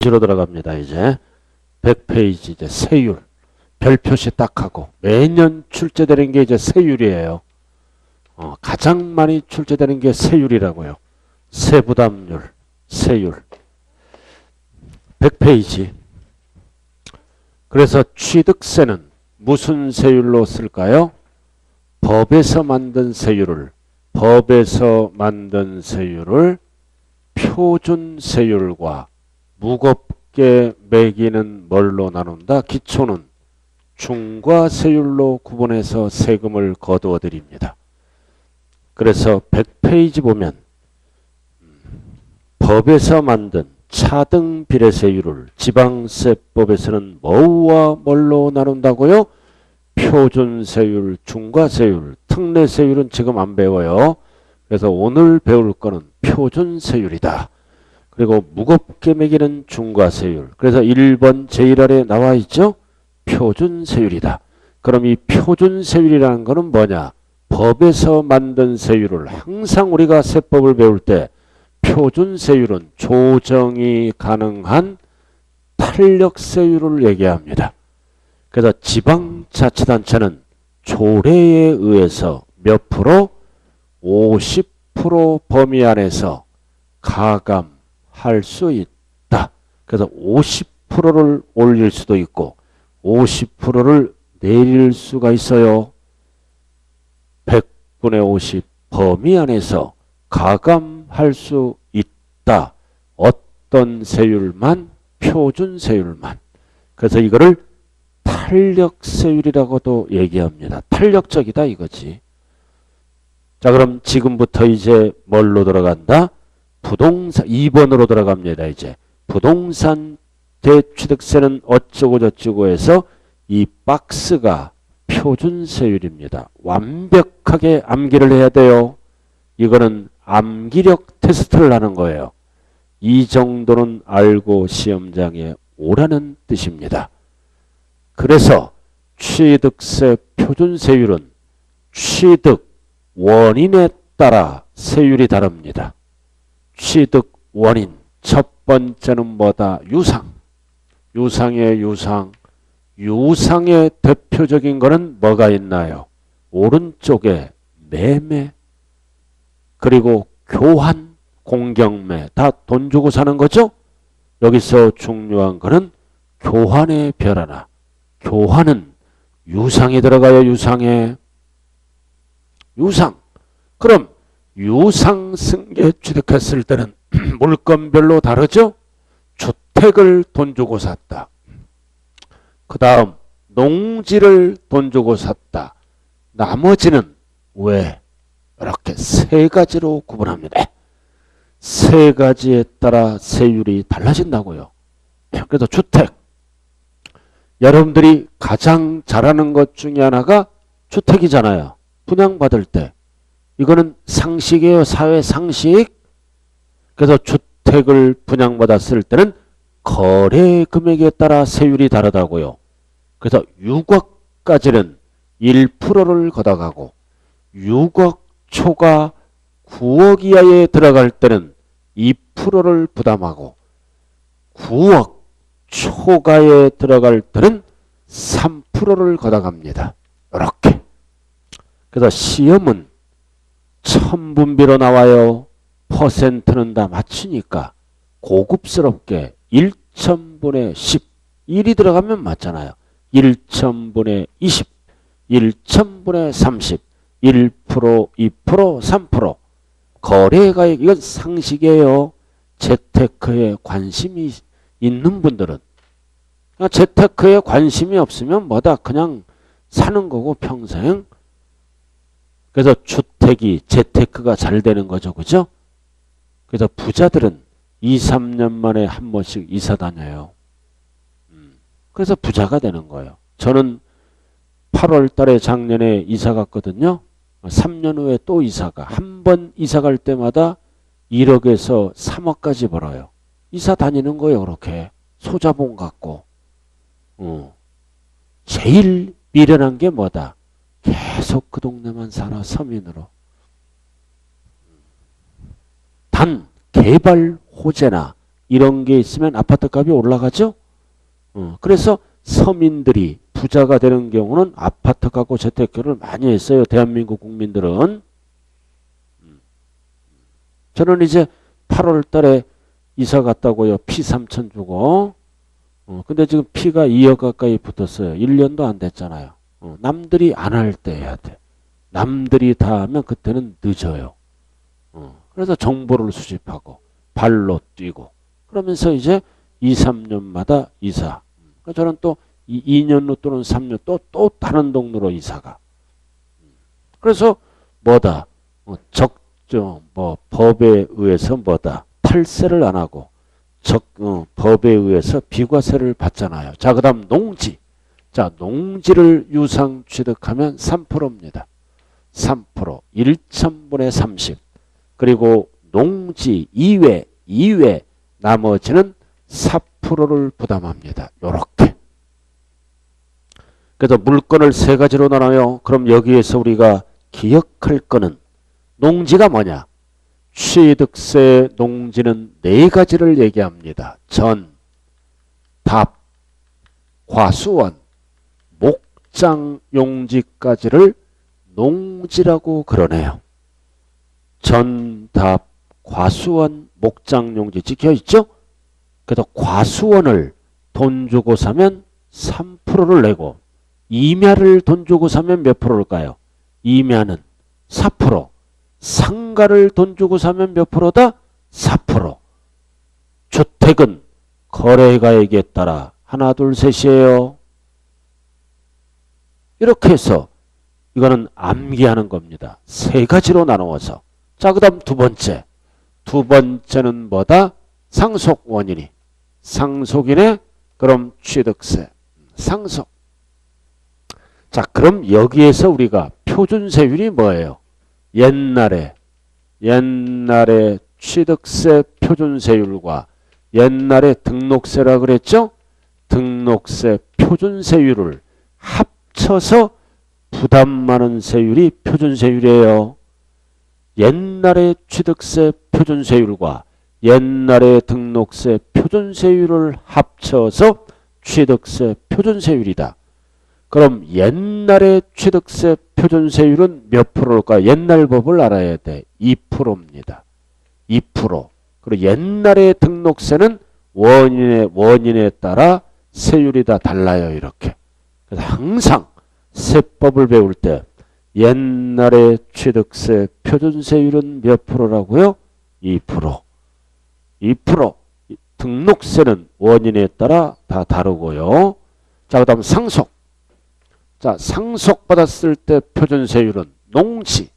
로 들어갑니다. 이제 100페이지 이제 세율 별 표시 딱 하고 매년 출제되는 게 이제 세율이에요. 가장 많이 출제되는 게 세율이라고요. 세부담률, 세율. 100페이지. 그래서 취득세는 무슨 세율로 쓸까요? 법에서 만든 세율을 표준 세율과 무겁게 매기는 뭘로 나눈다? 기초는 중과 세율로 구분해서 세금을 거두어 드립니다. 그래서 100페이지 보면 법에서 만든 차등 비례세율을 지방세법에서는 뭐와 뭘로 나눈다고요? 표준세율, 중과세율, 특례세율은 지금 안 배워요. 그래서 오늘 배울 거는 표준세율이다. 그리고 무겁게 매기는 중과세율. 그래서 1번 제1알에 나와 있죠? 표준세율이다. 그럼 이 표준세율이라는 거는 뭐냐? 법에서 만든 세율을 항상 우리가 세법을 배울 때 표준세율은 조정이 가능한 탄력세율을 얘기합니다. 그래서 지방자치단체는 조례에 의해서 몇 프로? 50% 범위 안에서 가감할 수 있다. 그래서 50%를 올릴 수도 있고 50%를 내릴 수가 있어요. 100분의 50 범위 안에서 가감할 수 있다. 어떤 세율만? 표준세율만. 그래서 이거를 탄력세율이라고도 얘기합니다. 탄력적이다 이거지. 자, 그럼 지금부터 이제 뭘로 들어간다? 부동산 2번으로 들어갑니다. 이제 부동산 대취득세는 어쩌고 저쩌고 해서 이 박스가 표준세율입니다. 완벽하게 암기를 해야 돼요. 이거는 암기력 테스트를 하는 거예요. 이 정도는 알고 시험장에 오라는 뜻입니다. 그래서 취득세 표준세율은 취득 원인에 따라 세율이 다릅니다. 취득 원인 첫 번째는 뭐다? 유상. 유상의 유상. 유상의 대표적인 거는 뭐가 있나요? 오른쪽에 매매 그리고 교환 공경매 다 돈 주고 사는 거죠? 여기서 중요한 거는 교환의 변화나 교환은 유상이 들어가요. 유상에. 유상. 그럼 유상 승계 취득했을 때는 물건별로 다르죠? 주택을 돈 주고 샀다. 그 다음 농지를 돈 주고 샀다. 나머지는 왜? 이렇게 세 가지로 구분합니다. 세 가지에 따라 세율이 달라진다고요. 그래서 주택. 여러분들이 가장 잘하는 것 중에 하나가 주택이잖아요. 분양받을 때. 이거는 상식이에요. 사회 상식. 그래서 주택을 분양받았을 때는 거래 금액에 따라 세율이 다르다고요. 그래서 6억까지는 1%를 걷어가고 6억 초과 9억 이하에 들어갈 때는 2%를 부담하고 9억 초과에 들어갈 때는 3%를 걷어갑니다. 이렇게. 그래서 시험은 천분비로 나와요. 퍼센트는 다 맞추니까 고급스럽게 1,000분의 10 1이 들어가면 맞잖아요. 1,000분의 20 1,000분의 30 1%, 2%, 3% 거래가액 이건 상식이에요. 재테크에 관심이 있는 분들은 재테크에 관심이 없으면 뭐다 그냥 사는 거고 평생. 그래서 주택이 재테크가 잘 되는 거죠. 그죠? 그래서 부자들은 2, 3년 만에 한 번씩 이사 다녀요. 그래서 부자가 되는 거예요. 저는 8월 달에 작년에 이사 갔거든요. 3년 후에 또 이사가. 한 번 이사 갈 때마다 1억에서 3억까지 벌어요. 이사 다니는 거예요. 그렇게. 소자본 갖고. 제일 미련한 게 뭐다? 계속 그 동네만 살아. 서민으로. 단 개발 호재나 이런 게 있으면 아파트 값이 올라가죠. 그래서 서민들이 부자가 되는 경우는 아파트 갖고 재테크를 많이 했어요. 대한민국 국민들은. 저는 이제 8월 달에 이사 갔다고요. 피 3천 주고. 근데 지금 피가 2억 가까이 붙었어요. 1년도 안 됐잖아요. 남들이 안 할 때 해야 돼. 남들이 다 하면 그때는 늦어요. 그래서 정보를 수집하고 발로 뛰고 그러면서 이제 2, 3년마다 이사. 저는 또 2년 후 또는 3년 또 다른 동네로 이사가. 그래서 뭐다? 법에 의해서 뭐다? 탈세를 안 하고 법에 의해서 비과세를 받잖아요. 자, 그 다음 농지. 자, 농지를 유상 취득하면 3%입니다. 3%, 1,000분의 30. 그리고 농지 이외 나머지는 4%를 부담합니다. 요렇게. 그래서 물건을 세 가지로 나눠요. 그럼 여기에서 우리가 기억할 거는 농지가 뭐냐? 취득세 농지는 네 가지를 얘기합니다. 전, 답, 과수원, 목장 용지까지를 농지라고 그러네요. 전, 답, 과수원, 목장 용지 찍혀있죠? 그래서 과수원을 돈 주고 사면 3%를 내고 임야를 돈 주고 사면 몇 프로일까요? 임야는 4%. 상가를 돈 주고 사면 몇 프로다? 4%. 주택은 거래가액에 따라 하나, 둘, 셋이에요. 이렇게 해서 이거는 암기하는 겁니다. 세 가지로 나누어서. 자, 그 다음 두 번째. 두 번째는 뭐다? 상속 원인이. 상속인의 그럼 취득세. 상속. 자, 그럼 여기에서 우리가 표준세율이 뭐예요? 옛날에 취득세 표준세율과 옛날에 등록세라 그랬죠? 등록세 표준세율을 합쳐서 부담 많은 세율이 표준세율이에요. 옛날에 취득세 표준세율과 옛날에 등록세 표준세율을 합쳐서 취득세 표준세율이다. 그럼 옛날에 취득세 표준세율은 몇 프로일까요? 옛날 법을 알아야 돼. 2%입니다. 2%. 그리고 옛날에 등록세는 원인에 따라 세율이 다 달라요. 이렇게. 그래서 항상 세법을 배울 때 옛날에 취득세 표준세율은 몇 프로라고요? 2%. 2%. 등록세는 원인에 따라 다 다르고요. 자, 그 다음 상속. 자, 상속받았을 때 표준세율은 농지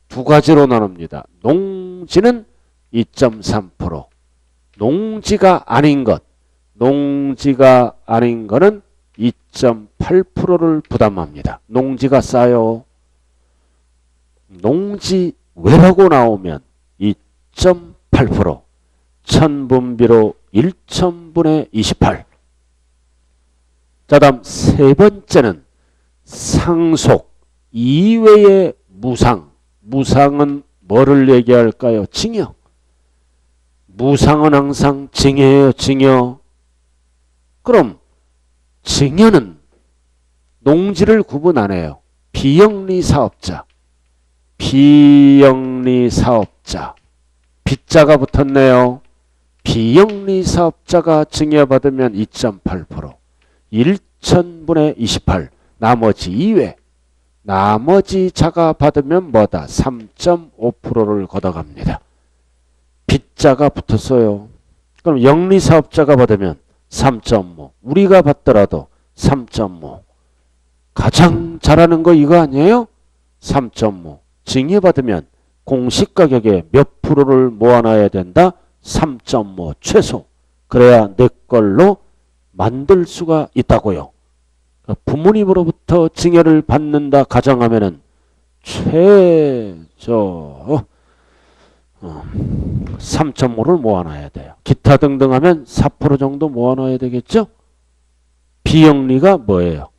두 가지로 나눕니다. 농지는 2.3%. 농지가 아닌 거는 2.8%를 부담합니다. 농지가 싸요. 농지 외라고 나오면 2.8%. 천분비로 1천분의 28. 자, 다음 세 번째는 상속 이외의 무상. 무상은 뭐를 얘기할까요? 징여. 무상은 항상 징여예요. 징여. 그럼 징여는 농지를 구분 안 해요. 비영리 사업자. 빚자가 붙었네요. 비영리 사업자가 징여받으면 2.8%. 1천분의 28. 나머지 2회. 나머지 자가 받으면 뭐다? 3.5%를 걷어갑니다. 빚자가 붙었어요. 그럼 영리사업자가 받으면 3.5. 우리가 받더라도 3.5. 가장 잘하는 거 이거 아니에요? 3.5. 징여받으면 공시가격에 몇 프로를 모아놔야 된다? 3.5 최소. 그래야 내 걸로 만들 수가 있다고요. 부모님으로부터 징여를 받는다 가정하면은 최저 3.5를 모아놔야 돼요. 기타 등등 하면 4% 정도 모아놔야 되겠죠? 비영리가 뭐예요?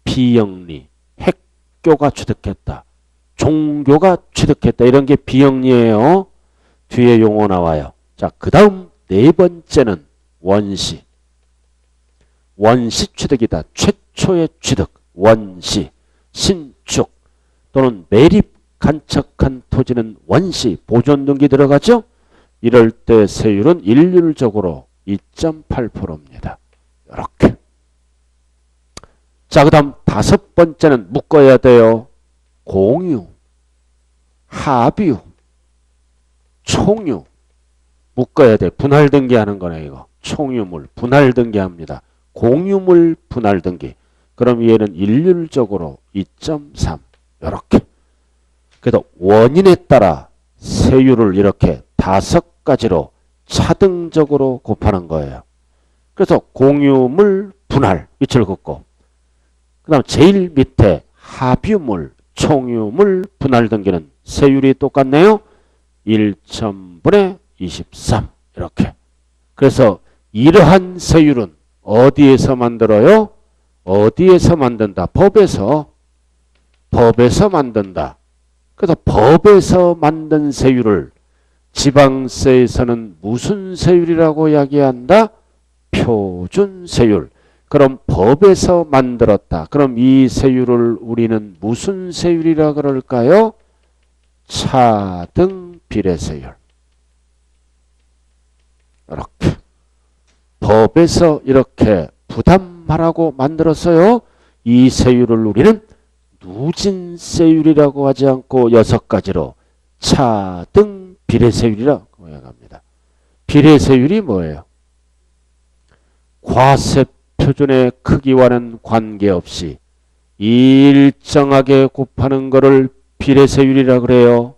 비영리. 핵교가 취득했다. 종교가 취득했다. 이런 게 비영리예요. 뒤에 용어 나와요. 자, 그 다음 네 번째는 원시. 원시 취득이다. 최초의 취득. 원시. 신축 또는 매립 간척한 토지는 원시. 보존등기 들어가죠? 이럴 때 세율은 일률적으로 2.8%입니다. 이렇게. 자, 그 다음 다섯 번째는 묶어야 돼요. 공유, 합유, 총유. 묶어야 돼. 분할 등기하는 거네 이거. 총유물, 분할 등기합니다. 공유물, 분할 등기. 그럼 얘는 일률적으로 2.3. 이렇게. 그래서 원인에 따라 세율을 이렇게 다섯 가지로 차등적으로 곱하는 거예요. 그래서 공유물, 분할 위치를 긋고 그 다음 제일 밑에 합유물, 총유물, 분할 등기는 세율이 똑같네요. 1,000분의 23 이렇게. 그래서 이러한 세율은 어디에서 만들어요? 어디에서 만든다? 법에서 만든다. 그래서 법에서 만든 세율을 지방세에서는 무슨 세율이라고 이야기한다? 표준세율. 그럼 법에서 만들었다. 그럼 이 세율을 우리는 무슨 세율이라 그럴까요? 차등 비례세율. 이렇게. 법에서 이렇게 부담하라고 만들었어요. 이 세율을 우리는 누진세율이라고 하지 않고 여섯 가지로 차등 비례세율이라고 이야기합니다. 비례세율이 뭐예요? 과세표준의 크기와는 관계없이 일정하게 곱하는 것을 비례세율이라 그래요.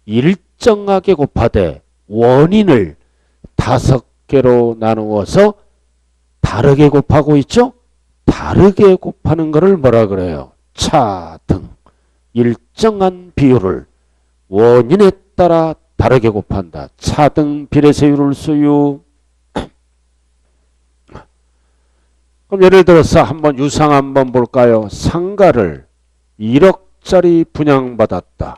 일정하게 곱하되 원인을 다섯 개로 나누어서 다르게 곱하고 있죠? 다르게 곱하는 것을 뭐라 그래요? 차등. 일정한 비율을 원인에 따라 다르게 곱한다. 차등 비례세율을 소유. 그럼 예를 들어서 한번 유상 한번 볼까요? 상가를 1억짜리 분양받았다.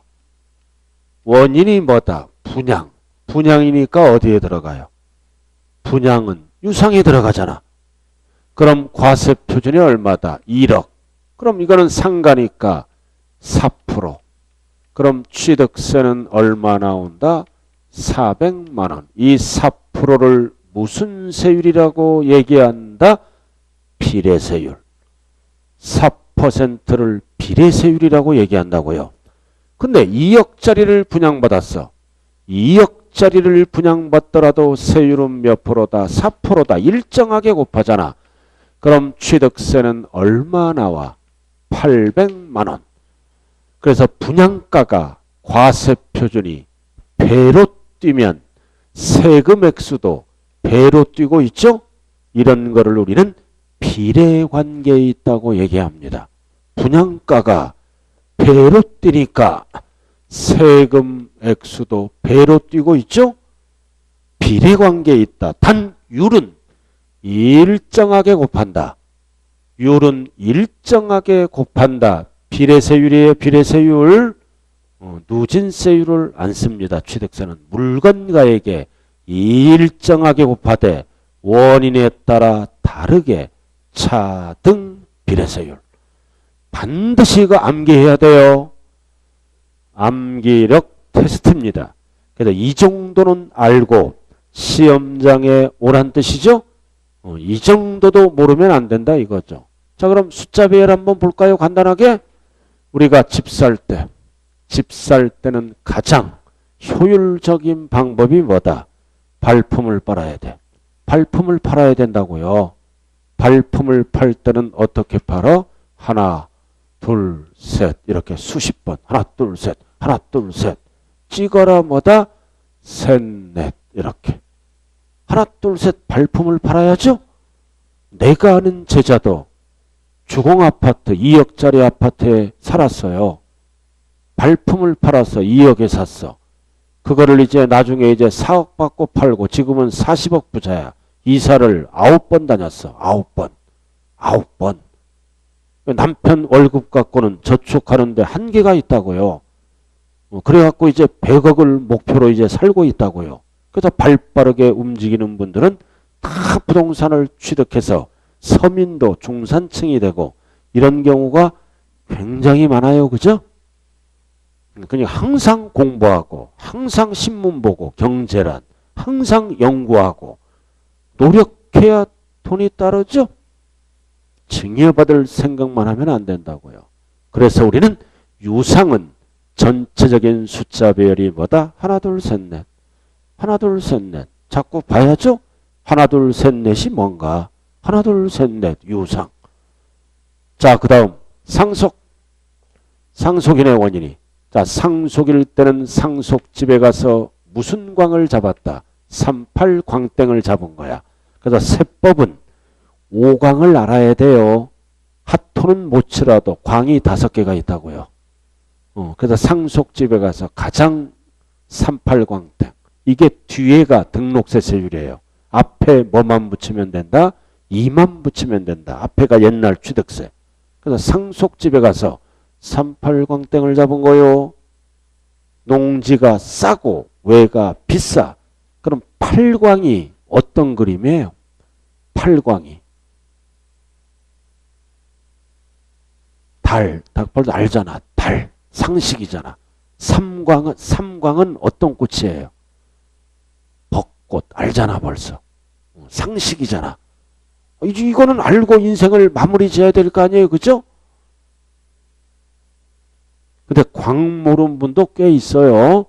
원인이 뭐다? 분양. 분양이니까 어디에 들어가요? 분양은 유상에 들어가잖아. 그럼 과세표준이 얼마다? 1억. 그럼 이거는 상가니까 4%. 그럼 취득세는 얼마 나온다? 400만 원. 이 4%를 무슨 세율이라고 얘기한다? 비례세율. 4%를 비례세율이라고 얘기한다고요. 근데 2억짜리를 분양받았어. 2억짜리를 분양받더라도 세율은 몇 프로다? 4%다. 일정하게 곱하잖아. 그럼 취득세는 얼마 나와? 800만 원. 그래서 분양가가 과세표준이 배로 뛰면 세금 액수도 배로 뛰고 있죠? 이런 거를 우리는 비례관계에 있다고 얘기합니다. 분양가가 배로 뛰니까 세금 액수도 배로 뛰고 있죠? 비례관계에 있다. 단 율은 일정하게 곱한다. 율은 일정하게 곱한다. 비례세율이에요. 비례세율. 누진세율을 안 씁니다. 취득세는 물건가에게 일정하게 곱하되 원인에 따라 다르게 차등 비례세율. 반드시 이거 암기해야 돼요. 암기력 테스트입니다. 그래서 이 정도는 알고 시험장에 오란 뜻이죠. 이 정도도 모르면 안 된다 이거죠. 자, 그럼 숫자 배열 한번 볼까요? 간단하게. 우리가 집 살 때는 가장 효율적인 방법이 뭐다? 발품을 팔아야 돼. 발품을 팔아야 된다고요. 발품을 팔 때는 어떻게 팔아? 하나, 둘, 셋 이렇게 수십 번. 하나, 둘, 셋. 하나, 둘, 셋. 찍어라 뭐다? 셋, 넷 이렇게. 하나, 둘, 셋 발품을 팔아야죠. 내가 아는 제자도 주공아파트 2억짜리 아파트에 살았어요. 발품을 팔아서 2억에 샀어. 그거를 이제 나중에 이제 4억 받고 팔고 지금은 40억 부자야. 이사를 9번 다녔어. 9번. 9번. 남편 월급 갖고는 저축하는데 한계가 있다고요. 그래갖고 이제 100억을 목표로 이제 살고 있다고요. 그래서 발 빠르게 움직이는 분들은 다 부동산을 취득해서 서민도 중산층이 되고 이런 경우가 굉장히 많아요. 그죠? 그냥 항상 공부하고 항상 신문 보고 경제란 항상 연구하고 노력해야 돈이 따르죠. 증여받을 생각만 하면 안 된다고요. 그래서 우리는 유상은 전체적인 숫자 배열이 뭐다? 하나 둘 셋 넷. 하나 둘 셋 넷. 자꾸 봐야죠. 하나 둘 셋 넷이 뭔가? 하나 둘 셋 넷 유상. 자, 그 다음 상속. 상속인의 원인이. 자, 상속일 때는 상속집에 가서 무슨 광을 잡았다? 38 광땡을 잡은 거야. 그래서 세법은 5광을 알아야 돼요. 핫토는 못 치라도 광이 5개가 있다고요. 그래서 상속집에 가서 가장 38광땡. 이게 뒤에가 등록세 세율이에요. 앞에 뭐만 붙이면 된다? 2만 붙이면 된다. 앞에가 옛날 취득세. 그래서 상속집에 가서 38광땡을 잡은 거요. 농지가 싸고 외가 비싸. 그럼 8광이 어떤 그림이에요? 8광이. 달. 닭발도 알잖아. 달. 상식이잖아. 삼광은 어떤 꽃이에요? 벚꽃. 알잖아 벌써. 상식이잖아. 이거는 알고 인생을 마무리 지어야 될 거 아니에요. 그죠? 근데 광 모르는 분도 꽤 있어요.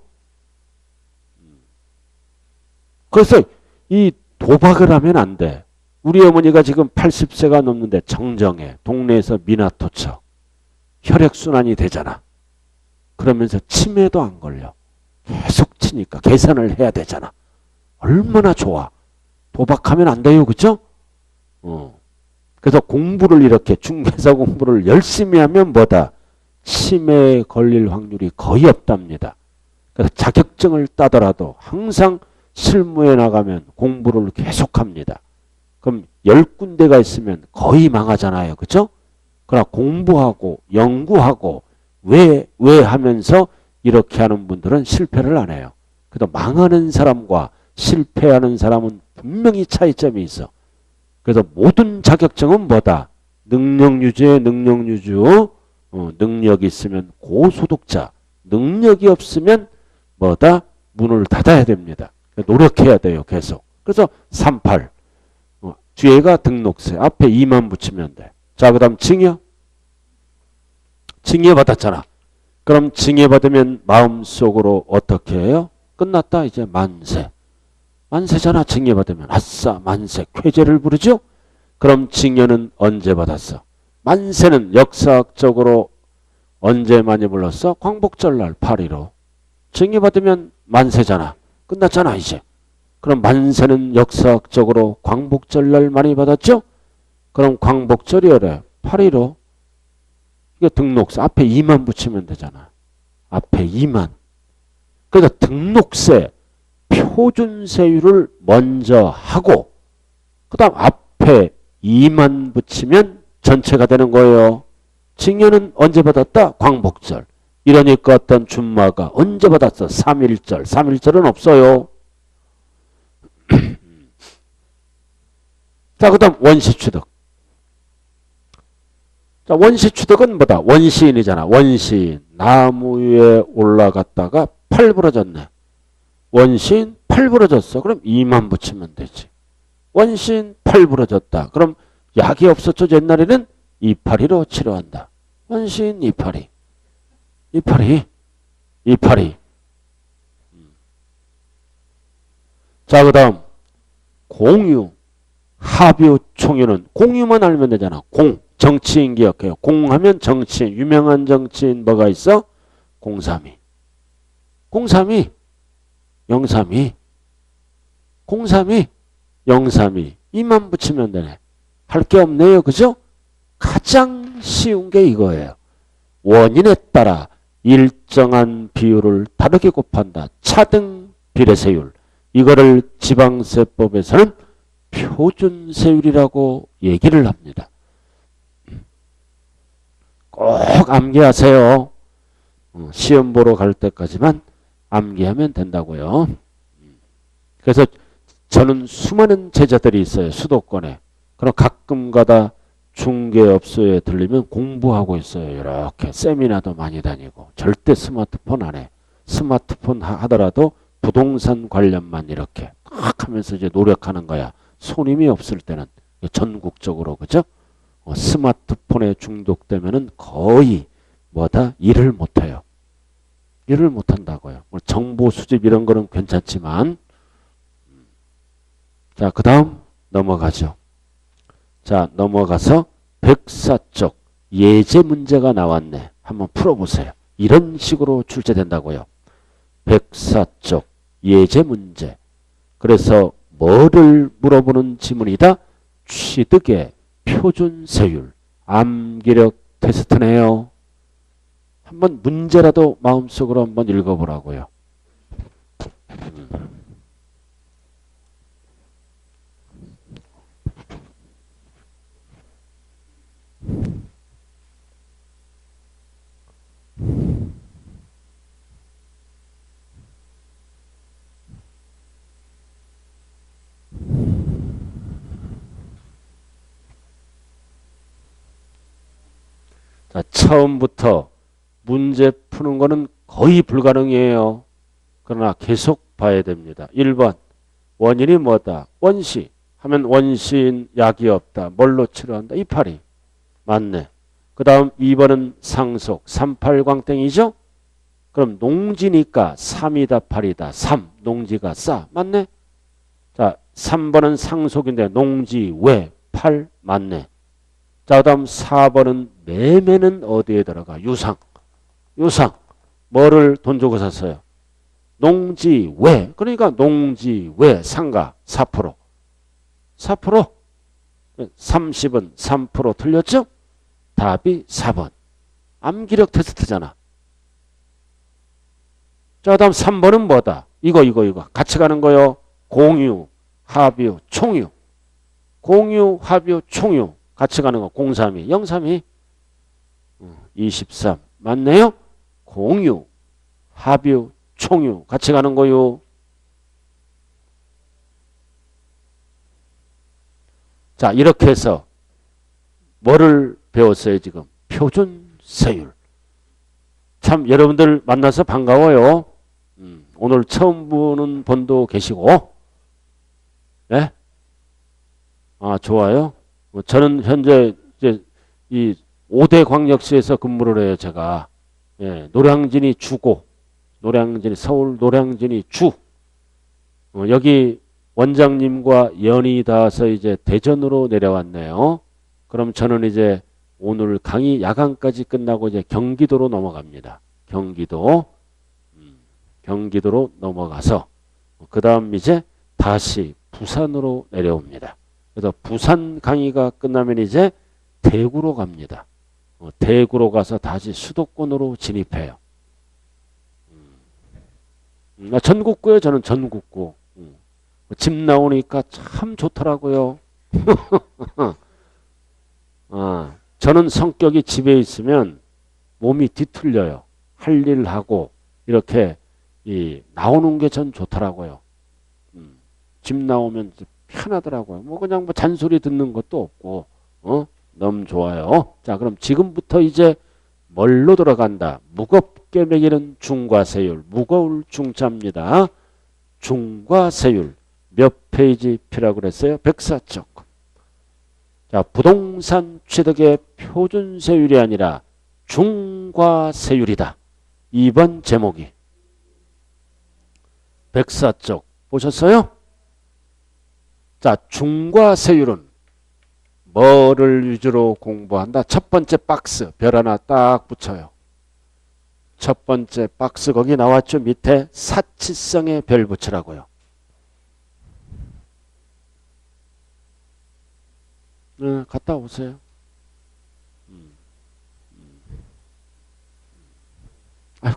그래서 이 도박을 하면 안 돼. 우리 어머니가 지금 80세가 넘는데 정정해. 동네에서 미나토쳐. 혈액순환이 되잖아. 그러면서 치매도 안 걸려. 계속 치니까 계산을 해야 되잖아. 얼마나 좋아. 도박하면 안 돼요. 그죠? 그래서 공부를 이렇게 중개사 공부를 열심히 하면 뭐다? 치매에 걸릴 확률이 거의 없답니다. 그래서 자격증을 따더라도 항상 실무에 나가면 공부를 계속합니다. 그럼 10군데가 있으면 거의 망하잖아요. 그죠? 그러나 공부하고 연구하고 왜 하면서 이렇게 하는 분들은 실패를 안 해요. 그래도 망하는 사람과 실패하는 사람은 분명히 차이점이 있어. 그래서 모든 자격증은 뭐다? 능력유주에 능력유주. 능력이 있으면 고소득자. 능력이 없으면 뭐다? 문을 닫아야 됩니다. 노력해야 돼요. 계속. 그래서 38. 뒤에가 등록세. 앞에 2만 붙이면 돼. 자, 그 다음 증여. 증여 받았잖아. 그럼 증여 받으면 마음속으로 어떻게 해요? 끝났다. 이제 만세. 만세잖아. 증여 받으면. 아싸 만세. 쾌재를 부르죠. 그럼 증여는 언제 받았어? 만세는 역사학적으로 언제 많이 불렀어? 광복절날 8.15. 증여 받으면 만세잖아. 끝났잖아 이제. 그럼 만세는 역사학적으로 광복절날 많이 받았죠? 그럼 광복절이래. 8.15. 이게 등록세. 앞에 2만 붙이면 되잖아. 앞에 2만. 그래서 등록세 표준세율을 먼저 하고 그 다음 앞에 2만 붙이면 전체가 되는 거예요. 증여는 언제 받았다? 광복절. 이러니까 어떤 줌마가 언제 받았어? 3.1절. 3.1절은 없어요. 자, 그 다음 원시취득. 자, 원시취득은 뭐다? 원시인이잖아. 원시인. 나무 위에 올라갔다가 팔 부러졌네. 원시인 팔 부러졌어. 그럼 2만 붙이면 되지. 원시인 팔 부러졌다. 그럼 약이 없었죠. 옛날에는 282로 치료한다. 원시인 282. 282. 자, 그 다음 공유. 합유, 총유는 공유만 알면 되잖아. 공. 정치인 기억해요. 공하면 정치인. 유명한 정치인 뭐가 있어? 032. 032. 032. 032. 032. 이만 붙이면 되네. 할 게 없네요. 그죠? 가장 쉬운 게 이거예요. 원인에 따라 일정한 비율을 다르게 곱한다. 차등 비례세율. 이거를 지방세법에서는 표준세율이라고 얘기를 합니다. 꼭 암기하세요. 시험 보러 갈 때까지만 암기하면 된다고요. 그래서 저는 수많은 제자들이 있어요. 수도권에. 그럼 가끔 가다 중개업소에 들리면 공부하고 있어요. 이렇게 세미나도 많이 다니고. 절대 스마트폰 안 해. 스마트폰 하더라도 부동산 관련만 이렇게 딱 하면서 이제 노력하는 거야. 손님이 없을 때는 전국적으로. 그죠? 스마트폰에 중독되면은 거의 뭐다? 일을 못해요. 일을 못한다고요. 정보 수집 이런 거는 괜찮지만. 자, 그 다음 넘어가죠. 자, 넘어가서 백사쪽 예제 문제가 나왔네. 한번 풀어보세요. 이런 식으로 출제된다고요. 백사쪽 예제 문제. 그래서 뭐를 물어보는 지문이다? 취득의 표준세율. 암기력 테스트네요. 한번 문제라도 마음속으로 한번 읽어보라고요. 자, 처음부터 문제 푸는 거는 거의 불가능이에요. 그러나 계속 봐야 됩니다. 1번 원인이 뭐다? 원시 하면 원시인 약이 없다. 뭘로 치료한다? 이파리. 맞네. 그 다음 2번은 상속 38광땡이죠? 그럼 농지니까 3이다 8이다. 3 농지가 싸. 맞네. 자 3번은 상속인데 농지 왜 8 맞네. 자, 다음 4번은 매매는 어디에 들어가? 유상. 유상. 뭐를 돈 주고 샀어요? 농지 왜. 그러니까 농지 왜 상가 4%. 4%. 30은 3% 틀렸죠? 답이 4번. 암기력 테스트잖아. 자, 다음 3번은 뭐다? 이거. 같이 가는 거요. 공유, 합유, 총유. 공유, 합유, 총유. 같이 가는 거 032, 032, 23 맞네요. 공유, 합유, 총유 같이 가는 거요. 자 이렇게 해서 뭐를 배웠어요 지금? 표준세율. 참 여러분들 만나서 반가워요. 오늘 처음 보는 분도 계시고. 네? 아 좋아요. 저는 현재 이제 이 5대 광역시에서 근무를 해요, 제가. 예, 노량진이 주고, 서울 노량진이 주. 여기 원장님과 연이 닿아서 이제 대전으로 내려왔네요. 그럼 저는 이제 오늘 강의 야간까지 끝나고 이제 경기도로 넘어갑니다. 경기도로 넘어가서, 그 다음 이제 다시 부산으로 내려옵니다. 그래서 부산 강의가 끝나면 이제 대구로 갑니다. 대구로 가서 다시 수도권으로 진입해요. 전국구예요. 저는 전국구. 집 나오니까 참 좋더라고요. 저는 성격이 집에 있으면 몸이 뒤틀려요. 할 일 하고 이렇게 나오는 게 전 좋더라고요. 집 나오면 편하더라고요. 뭐 그냥 뭐 잔소리 듣는 것도 없고, 너무 좋아요. 자, 그럼 지금부터 이제 뭘로 들어간다? 무겁게 매기는 중과세율. 무거울 중자입니다. 중과세율. 몇 페이지 피라고 그랬어요? 104쪽. 자, 부동산 취득의 표준세율이 아니라 중과세율이다. 2번 제목이. 104쪽. 보셨어요? 자, 중과세율은 뭐를 위주로 공부한다? 첫 번째 박스 별 하나 딱 붙여요. 첫 번째 박스 거기 나왔죠? 밑에 사치성에 별 붙이라고요. 갔다 오세요.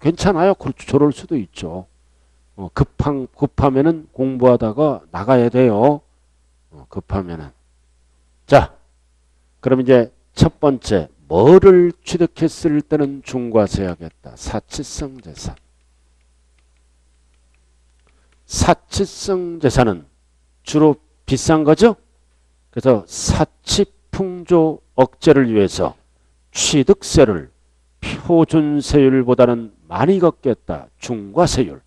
괜찮아요. 저럴 수도 있죠. 급하면은 공부하다가 나가야 돼요. 급하면은. 자, 그럼 이제 첫 번째 뭐를 취득했을 때는 중과세하겠다. 사치성 재산. 사치성 재산은 주로 비싼 거죠. 그래서 사치풍조 억제를 위해서 취득세를 표준세율보다는 많이 걷겠다. 중과세율.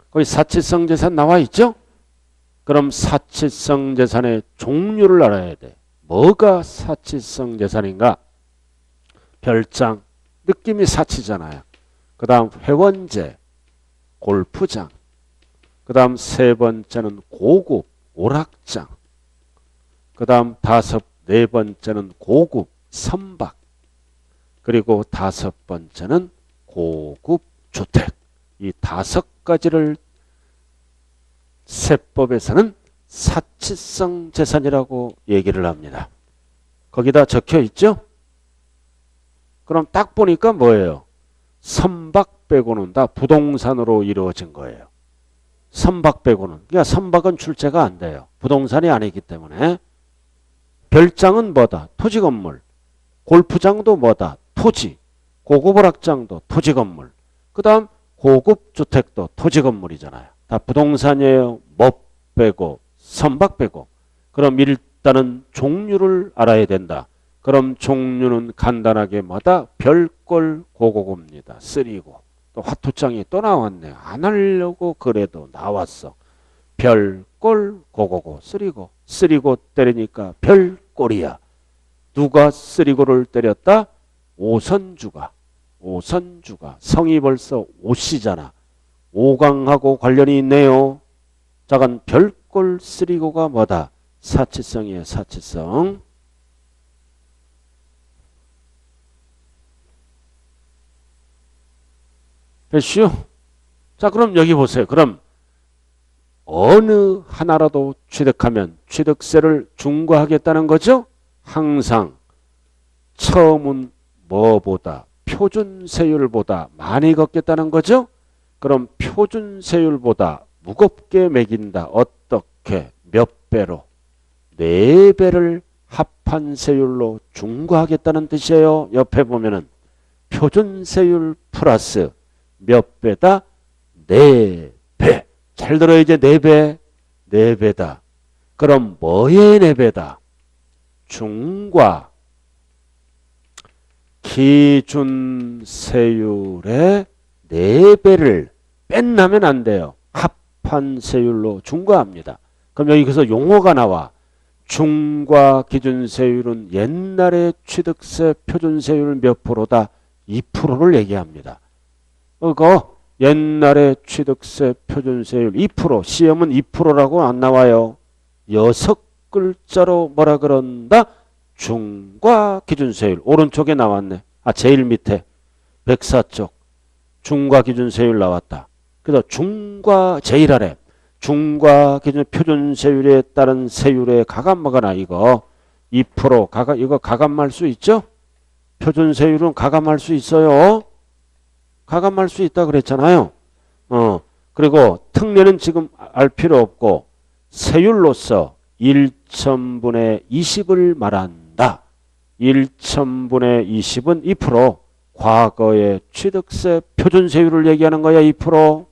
거기 사치성 재산 나와 있죠? 그럼 사치성 재산의 종류를 알아야 돼. 뭐가 사치성 재산인가? 별장, 느낌이 사치잖아요. 그 다음 회원제, 골프장. 그 다음 세 번째는 고급, 오락장. 그 다음 네 번째는 고급, 선박. 그리고 다섯 번째는 고급 주택. 이 5가지를 세법에서는 사치성 재산이라고 얘기를 합니다. 거기다 적혀 있죠? 그럼 딱 보니까 뭐예요? 선박 빼고는 다 부동산으로 이루어진 거예요. 선박 빼고는. 그러니까 선박은 출제가 안 돼요. 부동산이 아니기 때문에. 별장은 뭐다? 토지 건물. 골프장도 뭐다? 토지. 고급 오락장도 토지 건물. 그 다음 고급 주택도 토지 건물이잖아요. 다 부동산이에요. 못 빼고 선박 빼고. 그럼 일단은 종류를 알아야 된다. 그럼 종류는 간단하게 뭐다? 별꼴 고고고입니다. 쓰리고. 또 화투장이 또 나왔네. 안 하려고 그래도 나왔어. 별꼴 고고고 쓰리고. 쓰리고 때리니까 별꼴이야. 누가 쓰리고를 때렸다? 오선주가. 성이 벌써 오씨잖아. 오강하고 관련이 있네요. 자간 별꼴 쓰리고가 뭐다? 사치성이에요. 사치성. 됐슈? 자, 그럼 여기 보세요. 그럼 어느 하나라도 취득하면 취득세를 중과하겠다는 거죠? 항상 처음은 뭐보다? 표준세율보다 많이 걷겠다는 거죠? 그럼 표준세율보다 무겁게 매긴다. 어떻게? 몇 배로? 4배를 합한 세율로 중과하겠다는 뜻이에요. 옆에 보면은 표준세율 플러스 몇 배다? 4배. 잘 들어요. 이제 4배. 4배다. 그럼 뭐의 4배다? 중과 기준세율의 4배를 뺀나면 안 돼요. 합한 세율로 중과합니다. 그럼 여기서 용어가 나와. 중과 기준세율은 옛날에 취득세 표준세율 몇 프로다? 2%를 얘기합니다. 그거 옛날에 취득세 표준세율 2%, 시험은 2%라고 안 나와요. 6글자로 뭐라 그런다? 중과 기준세율. 오른쪽에 나왔네. 제일 밑에 104쪽 중과 기준세율 나왔다. 그래서 중과 제일 아래 중과 기준 표준세율에 따른 세율의 가감하거나 이거 2% 이거 가감할 수 있죠? 표준세율은 가감할 수 있어요. 가감할 수 있다 그랬잖아요. 그리고 특례는 지금 알 필요 없고 세율로서 1,000분의 20을 말한다. 1,000분의 20은 2%. 과거의 취득세 표준세율을 얘기하는 거야. 2%.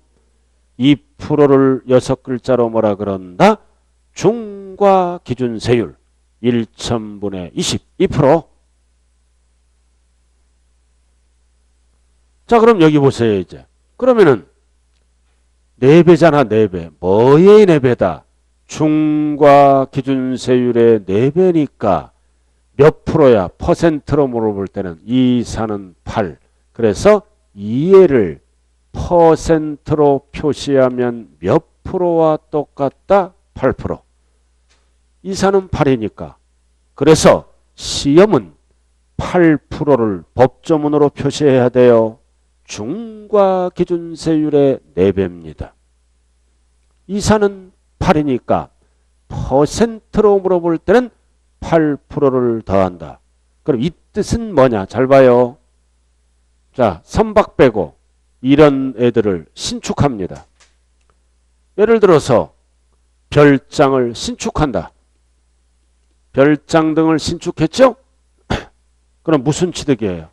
2%를 6글자로 뭐라 그런다? 중과 기준세율. 1,000분의 20. 2%. 자, 그럼 여기 보세요, 이제. 그러면은 4배잖아, 4배. 뭐의 4배다? 중과 기준세율의 4배니까 몇 프로야? 퍼센트로 물어볼 때는 2, 4는 8. 그래서 2를 퍼센트로 표시하면 몇 프로와 똑같다? 8%. 2, 4는 8이니까. 그래서 시험은 8%를 법조문으로 표시해야 돼요. 중과 기준세율의 4배입니다. 2, 4는 8이니까 퍼센트로 물어볼 때는 8%를 더한다. 그럼 이 뜻은 뭐냐? 잘 봐요. 자, 선박 빼고 이런 애들을 신축합니다. 예를 들어서 별장을 신축한다. 별장 등을 신축했죠? 그럼 무슨 취득이에요?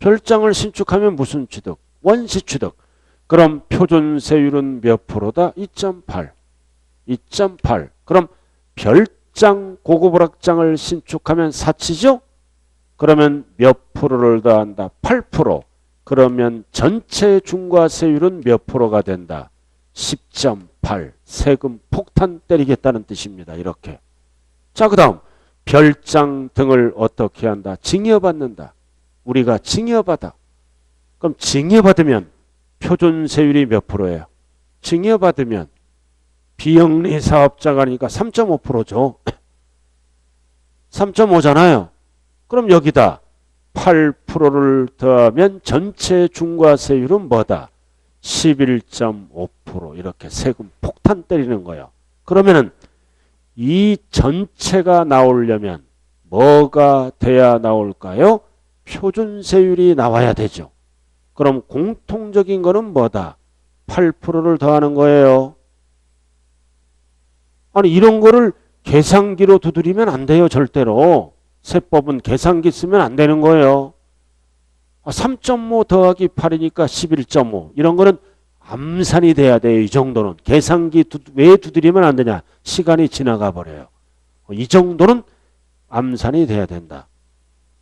별장을 신축하면 무슨 취득? 원시 취득. 그럼 표준세율은 몇 프로다? 2.8. 2.8. 그럼 별장 고급오락장을 신축하면 사치죠? 그러면 몇 프로를 더한다? 8%. 그러면 전체 중과세율은 몇 프로가 된다? 10.8. 세금 폭탄 때리겠다는 뜻입니다. 이렇게. 자, 그 다음 별장 등을 어떻게 한다? 증여받는다. 우리가 증여받아. 그럼 증여받으면 표준세율이 몇 프로예요? 증여받으면 비영리 사업자가니까 3.5%죠. 3.5잖아요. 그럼 여기다 8%를 더하면 전체 중과세율은 뭐다? 11.5% 이렇게 세금 폭탄 때리는 거예요. 그러면은 이 전체가 나오려면 뭐가 돼야 나올까요? 표준세율이 나와야 되죠. 그럼 공통적인 거는 뭐다? 8%를 더하는 거예요. 아니 이런 거를 계산기로 두드리면 안 돼요. 절대로. 세법은 계산기 쓰면 안 되는 거예요. 3.5 더하기 8이니까 11.5. 이런 거는 암산이 돼야 돼요. 이 정도는. 계산기 왜 두드리면 안 되냐? 시간이 지나가 버려요. 이 정도는 암산이 돼야 된다.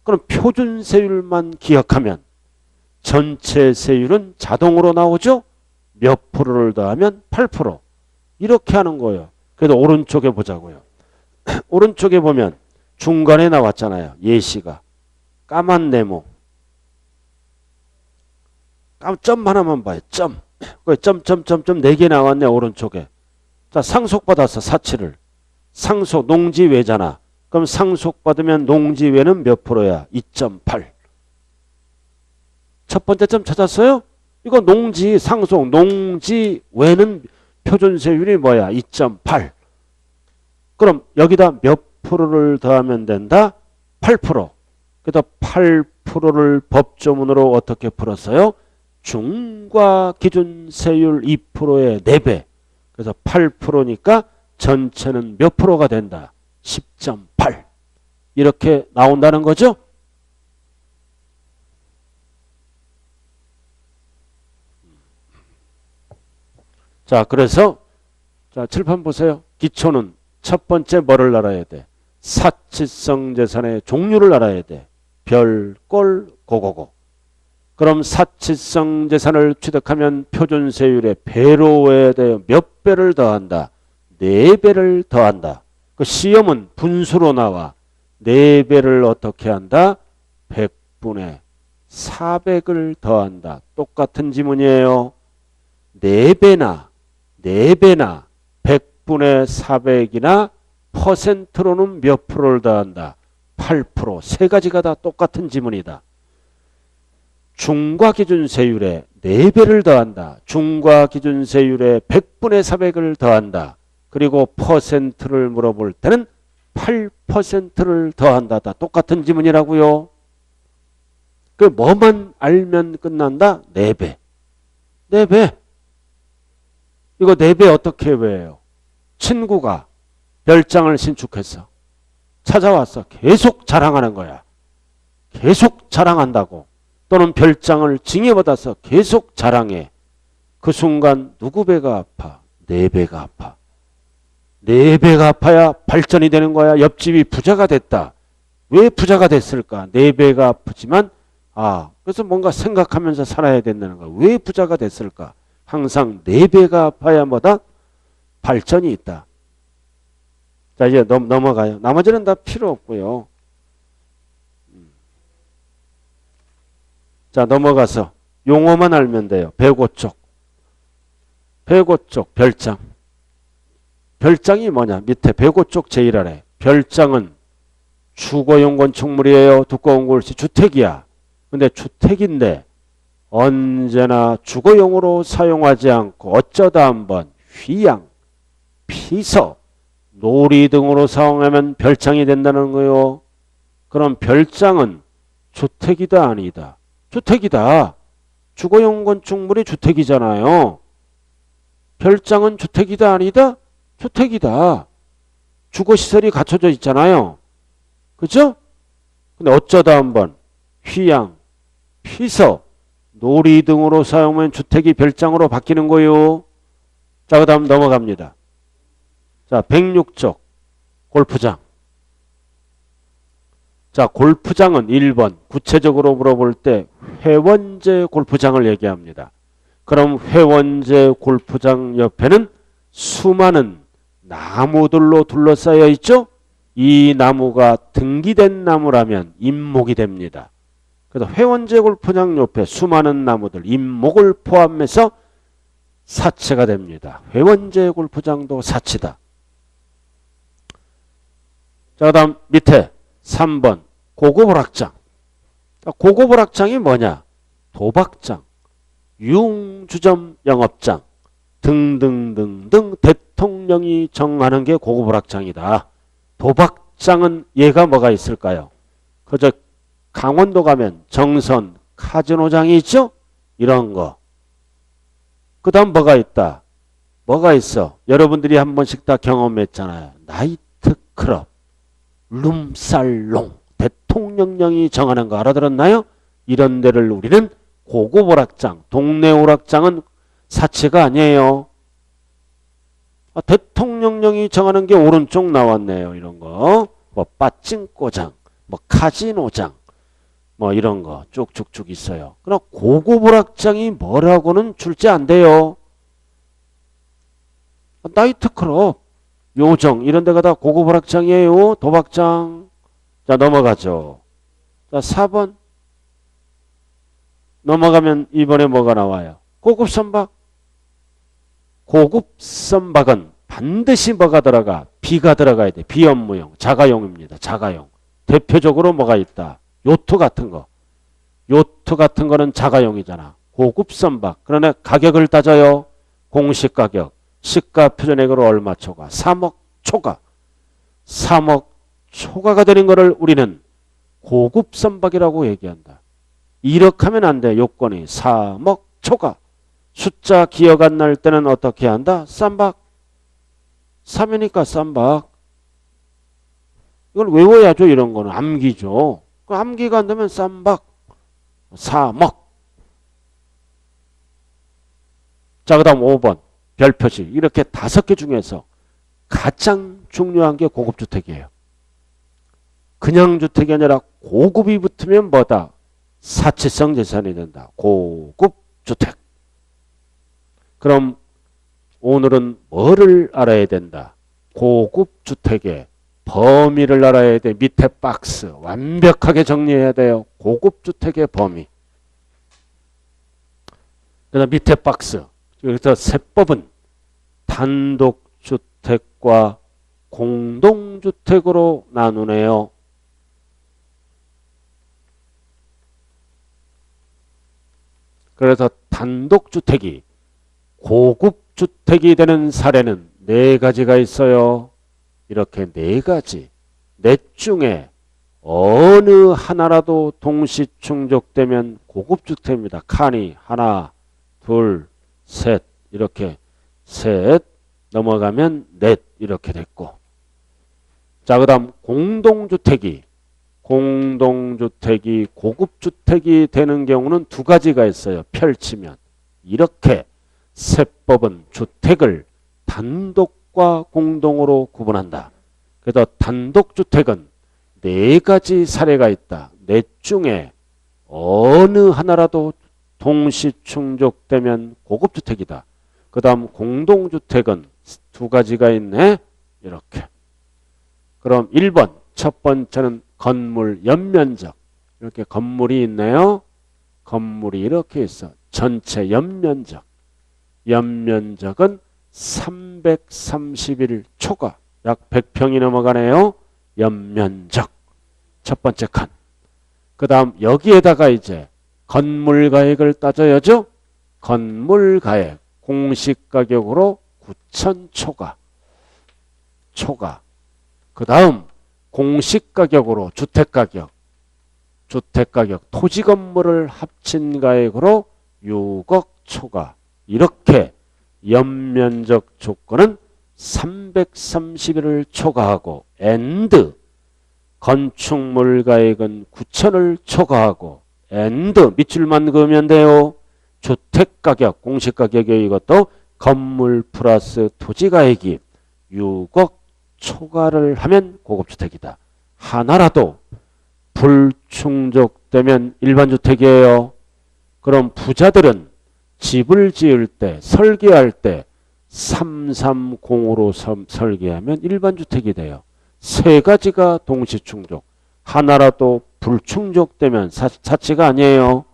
그럼 표준세율만 기억하면 전체 세율은 자동으로 나오죠? 몇 프로를 더하면 8%. 이렇게 하는 거예요. 그래도 오른쪽에 보자고요. 오른쪽에 보면 중간에 나왔잖아요. 예시가. 까만 네모. 점 하나만 봐요. 점. 점 4개 나왔네. 오른쪽에. 자, 상속받았어. 사치를. 상속 농지외잖아. 그럼 상속받으면 농지외는 몇 프로야? 2.8. 첫 번째 점 찾았어요? 이거 농지 상속 농지외는 표준세율이 뭐야? 2.8. 그럼 여기다 몇 프로를 더하면 된다? 8%. 그래서 8%를 법조문으로 어떻게 풀었어요? 중과기준세율 2%의 4배. 그래서 8%니까 전체는 몇 프로가 된다? 10.8. 이렇게 나온다는 거죠? 자, 그래서 자, 칠판 보세요. 기초는 첫 번째 뭐를 알아야 돼? 사치성 재산의 종류를 알아야 돼. 별, 꼴, 고고고. 그럼 사치성 재산을 취득하면 표준세율의 배로에 대해 몇 배를 더한다? 4배를 더한다. 그 시험은 분수로 나와. 4배를 어떻게 한다? 100분의 400을 더한다. 똑같은 지문이에요. 4배나 100분의 400이나 퍼센트로는 몇 프로를 더한다? 8%. 세 가지가 다 똑같은 지문이다. 중과기준세율에 4배를 더한다. 중과기준세율에 100분의 400을 더한다. 그리고 퍼센트를 물어볼 때는 8%를 더한다. 다 똑같은 지문이라고요. 그 뭐만 알면 끝난다? 4배. 4배. 이거 4배 어떻게 외워요? 친구가 별장을 신축했어. 찾아왔어. 계속 자랑하는 거야. 계속 자랑한다고. 또는 별장을 징해받아서 계속 자랑해. 그 순간 누구 배가 아파? 4배가 아파. 4배가 아파야 발전이 되는 거야. 옆집이 부자가 됐다. 왜 부자가 됐을까? 4배가 아프지만 그래서 뭔가 생각하면서 살아야 된다는 거야. 왜 부자가 됐을까? 항상 4배가 아파야 뭐다? 발전이 있다. 자, 이제 넘어가요. 나머지는 다 필요 없고요. 자, 넘어가서 용어만 알면 돼요. 배고 쪽. 배고 쪽 별장. 별장이 뭐냐? 밑에 배고 쪽 제일 아래. 별장은 주거용 건축물이에요. 두꺼운 글씨 주택이야. 근데 주택인데 언제나 주거용으로 사용하지 않고 어쩌다 한번 휘양, 피서, 놀이 등으로 사용하면 별장이 된다는 거요. 그럼 별장은 주택이다 아니다? 주택이다. 주거용 건축물이 주택이잖아요. 별장은 주택이다 아니다? 주택이다. 주거시설이 갖춰져 있잖아요. 그죠? 근데 어쩌다 한번 휘양, 피서, 놀이 등으로 사용하면 주택이 별장으로 바뀌는 거요. 자, 그 다음 넘어갑니다. 자, 106쪽 골프장. 자, 골프장은 1번 구체적으로 물어볼 때 회원제 골프장을 얘기합니다. 그럼 회원제 골프장 옆에는 수많은 나무들로 둘러싸여 있죠? 이 나무가 등기된 나무라면 임목이 됩니다. 그래서 회원제 골프장 옆에 수많은 나무들, 임목을 포함해서 사치가 됩니다. 회원제 골프장도 사치다. 자, 그 다음 밑에 3번 고급 오락장. 고급 오락장이 뭐냐? 도박장, 융주점 영업장 등등등등 대통령이 정하는 게 고급 오락장이다. 도박장은 얘가 뭐가 있을까요? 그저 강원도 가면 정선 카지노장이 있죠? 이런 거. 그 다음 뭐가 있다? 뭐가 있어? 여러분들이 한 번씩 다 경험했잖아요. 나이트클럽, 룸살롱, 대통령령이 정하는 거 알아들었나요? 이런 데를 우리는 고급 오락장, 동네 오락장은 사치가 아니에요. 대통령령이 정하는 게 오른쪽 나왔네요. 이런 거. 뭐 빠찡꼬장, 뭐 카지노장, 뭐 이런 거 쭉쭉쭉 있어요. 그러나 고급 오락장이 뭐라고는 출제 안 돼요. 나이트클럽, 요정 이런 데가 다 고급 오락장이에요. 도박장. 자, 넘어가죠. 자, 4번. 넘어가면 이번에 뭐가 나와요? 고급 선박. 고급 선박은 반드시 뭐가 들어가? 비가 들어가야 돼. 비업무용, 자가용입니다. 자가용. 대표적으로 뭐가 있다? 요트 같은 거. 요트 같은 거는 자가용이잖아. 고급 선박. 그러나 가격을 따져요. 공시 가격. 시가 표준액으로 얼마 초과? 3억 초과. 3억 초과가 되는 거를 우리는 고급 선박이라고 얘기한다. 이렇게 하면 안 돼. 요건이 3억 초과. 숫자 기억 안 날 때는 어떻게 한다? 쌈박. 3이니까 쌈박. 이걸 외워야죠. 이런 거는 암기죠. 암기가 안 되면 쌈박. 3억. 자, 그 다음 5번 별표시. 이렇게 5개 중에서 가장 중요한 게 고급주택이에요. 그냥 주택이 아니라 고급이 붙으면 뭐다? 사치성 재산이 된다. 고급주택. 그럼 오늘은 뭐를 알아야 된다? 고급주택의 범위를 알아야 돼. 밑에 박스 완벽하게 정리해야 돼요. 고급주택의 범위. 그다음 밑에 박스. 여기서 세법은 단독주택과 공동주택으로 나누네요. 그래서 단독주택이 고급주택이 되는 사례는 4가지가 있어요. 이렇게 4가지. 넷 중에 어느 하나라도 동시 충족되면 고급주택입니다. 칸이 하나, 둘, 셋 이렇게 셋 넘어가면 넷 이렇게 됐고. 자, 그 다음 공동주택이 고급주택이 되는 경우는 2가지가 있어요. 펼치면. 이렇게 세법은 주택을 단독과 공동으로 구분한다. 그래서 단독주택은 4가지 사례가 있다. 넷 중에 어느 하나라도 동시 충족되면 고급주택이다. 그 다음 공동주택은 2가지가 있네. 이렇게. 그럼 1번 첫 번째는 건물 연면적. 이렇게 건물이 있네요. 건물이 이렇게 있어. 전체 연면적. 연면적은 331 초과. 약 100평이 넘어가네요. 연면적. 첫 번째 칸. 그 다음 여기에다가 이제 건물가액을 따져야죠. 건물가액. 공시가격으로 9천 초과. 그 다음 공시가격으로 주택가격, 토지 건물을 합친 가액으로 6억 초과. 이렇게 연면적 조건은 331을 초과하고 and 건축물 가액은 9천을 초과하고 and 밑줄만 그으면 돼요. 주택가격, 공시가격이 이것도 건물 플러스 토지가액이 6억 초과를 하면 고급주택이다. 하나라도 불충족되면 일반주택이에요. 그럼 부자들은 집을 지을 때, 설계할 때 330으로 설계하면 일반주택이 돼요. 세 가지가 동시충족. 하나라도 불충족되면 사치가 아니에요.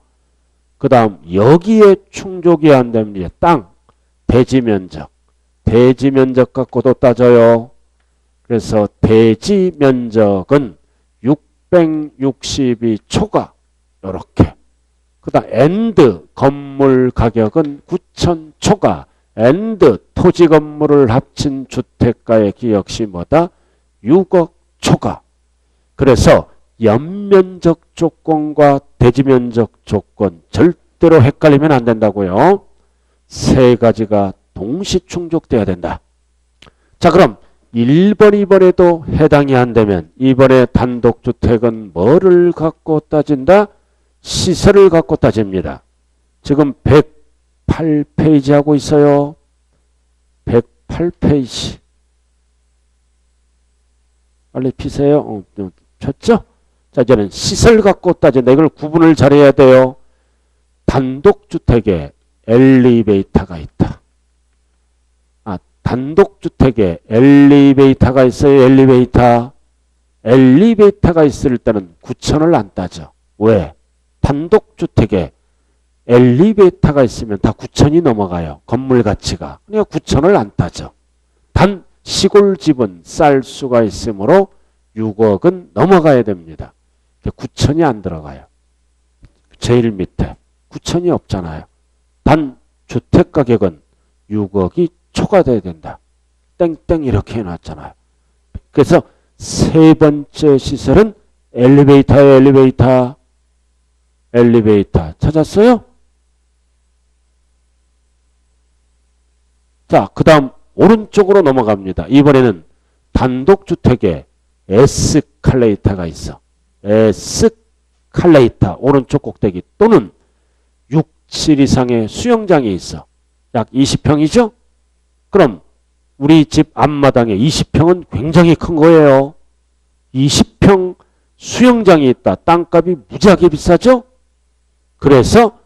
그 다음 여기에 충족이 안 됩니다. 땅, 대지면적. 대지면적 갖고도 따져요. 그래서 대지면적은 662초가 이렇게. 그 다음 and 건물 가격은 9천 초가. and 토지 건물을 합친 주택가액이 역시 뭐다? 6억 초가. 그래서 연면적 조건과 대지면적 조건 절대로 헷갈리면 안 된다고요. 세 가지가 동시 충족돼야 된다. 자, 그럼 1번, 2번에도 해당이 안 되면 2번의 단독주택은 뭐를 갖고 따진다? 시세를 갖고 따집니다. 지금 108페이지 하고 있어요. 108페이지. 빨리 피세요. 폈죠? 자, 이제는 시세를 갖고 따진다. 이걸 구분을 잘해야 돼요. 단독주택에 엘리베이터가 있다. 단독주택에 엘리베이터가 있어요. 엘리베이터가 있을 때는 9천을 안 따져. 왜? 단독주택에 엘리베이터가 있으면 다 9천이 넘어가요. 건물 가치가. 그러니까 9천을 안 따져. 단 시골집은 쌀 수가 있으므로 6억은 넘어가야 됩니다. 9천이 안 들어가요. 제일 밑에 9천이 없잖아요. 단 주택가격은 6억이 초과돼야 된다. 땡땡 이렇게 해놨잖아요. 그래서 세 번째 시설은 엘리베이터예요. 엘리베이터 찾았어요? 자, 그 다음 오른쪽으로 넘어갑니다. 이번에는 단독주택에 에스컬레이터가 있어. 에스컬레이터 오른쪽 꼭대기 또는 6, 7 이상의 수영장이 있어. 약 20평이죠? 그럼 우리 집 앞마당에 20평은 굉장히 큰 거예요. 20평 수영장이 있다. 땅값이 무지하게 비싸죠? 그래서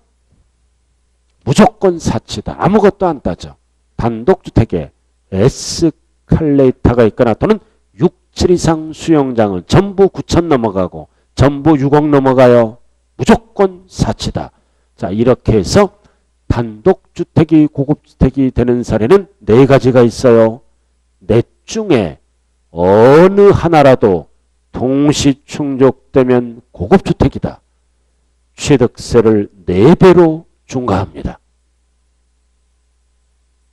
무조건 사치다. 아무것도 안 따져. 단독주택에 에스컬레이터가 있거나 또는 6, 7 이상 수영장은 전부 9천 넘어가고 전부 6억 넘어가요. 무조건 사치다. 자, 이렇게 해서 단독주택이 고급주택이 되는 사례는 네 가지가 있어요. 넷 중에 어느 하나라도 동시 충족되면 고급주택이다. 취득세를 4배로 중과합니다.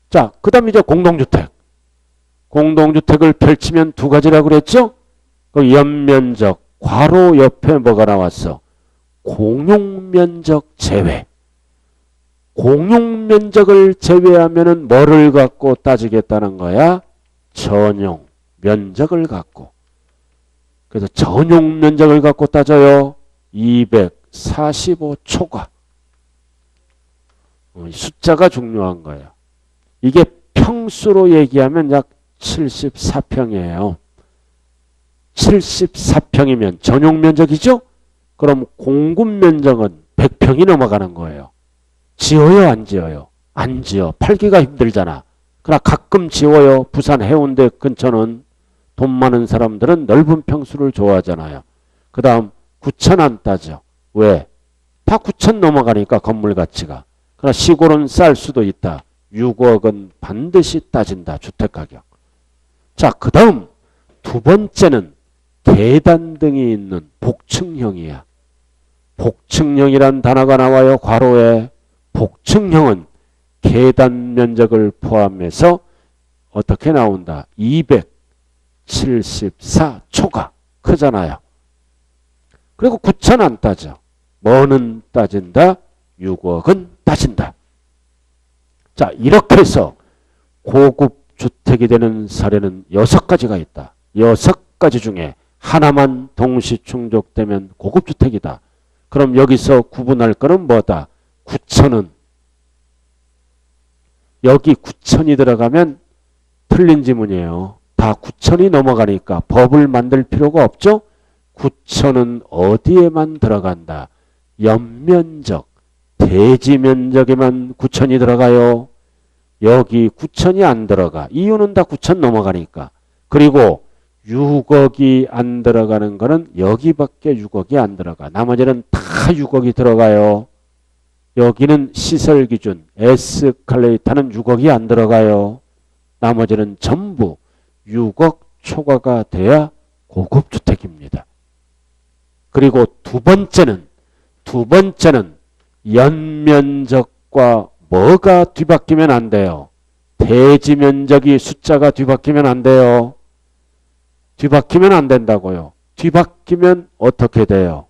자, 그 다음 이제 공동주택. 공동주택을 펼치면 두 가지라고 그랬죠? 그 연면적, 괄호 옆에 뭐가 나왔어? 공용면적 제외. 공용면적을 제외하면은 뭐를 갖고 따지겠다는 거야? 전용 면적을 갖고. 그래서 전용 면적을 갖고 따져요. 245초가. 숫자가 중요한 거예요. 이게 평수로 얘기하면 약 74평이에요. 74평이면 전용 면적이죠? 그럼 공급 면적은 100평이 넘어가는 거예요. 지어요, 안 지어요? 안 지어. 팔기가 힘들잖아. 그러나 가끔 지어요. 부산 해운대 근처는 돈 많은 사람들은 넓은 평수를 좋아하잖아요. 그 다음 9천 안 따져. 왜? 다 9천 넘어가니까 건물 가치가. 그러나 시골은 쌀 수도 있다. 6억은 반드시 따진다. 주택가격. 자, 그 다음 두 번째는 계단 등이 있는 복층형이야. 복층형이란 단어가 나와요. 괄호에. 복층형은 계단 면적을 포함해서 어떻게 나온다? 274초가 크잖아요. 그리고 9천 안 따져. 뭐는 따진다? 6억은 따진다. 자, 이렇게 해서 고급 주택이 되는 사례는 6가지가 있다. 6가지 중에 하나만 동시 충족되면 고급 주택이다. 그럼 여기서 구분할 거는 뭐다? 9천은 여기 9천이 들어가면 틀린 지문이에요. 다 9천이 넘어가니까 법을 만들 필요가 없죠? 9천은 어디에만 들어간다? 연면적, 대지면적에만 9천이 들어가요. 여기 9천이 안 들어가. 이유는 다 9천 넘어가니까. 그리고 6억이 안 들어가는 거는 여기밖에 6억이 안 들어가. 나머지는 다 6억이 들어가요. 여기는 시설 기준 에스컬레이터는 6억이 안 들어가요. 나머지는 전부 6억 초과가 돼야 고급주택입니다. 그리고 두 번째는 연면적과 뭐가 뒤바뀌면 안 돼요? 대지면적이 숫자가 뒤바뀌면 안 돼요. 뒤바뀌면 안 된다고요. 뒤바뀌면 어떻게 돼요?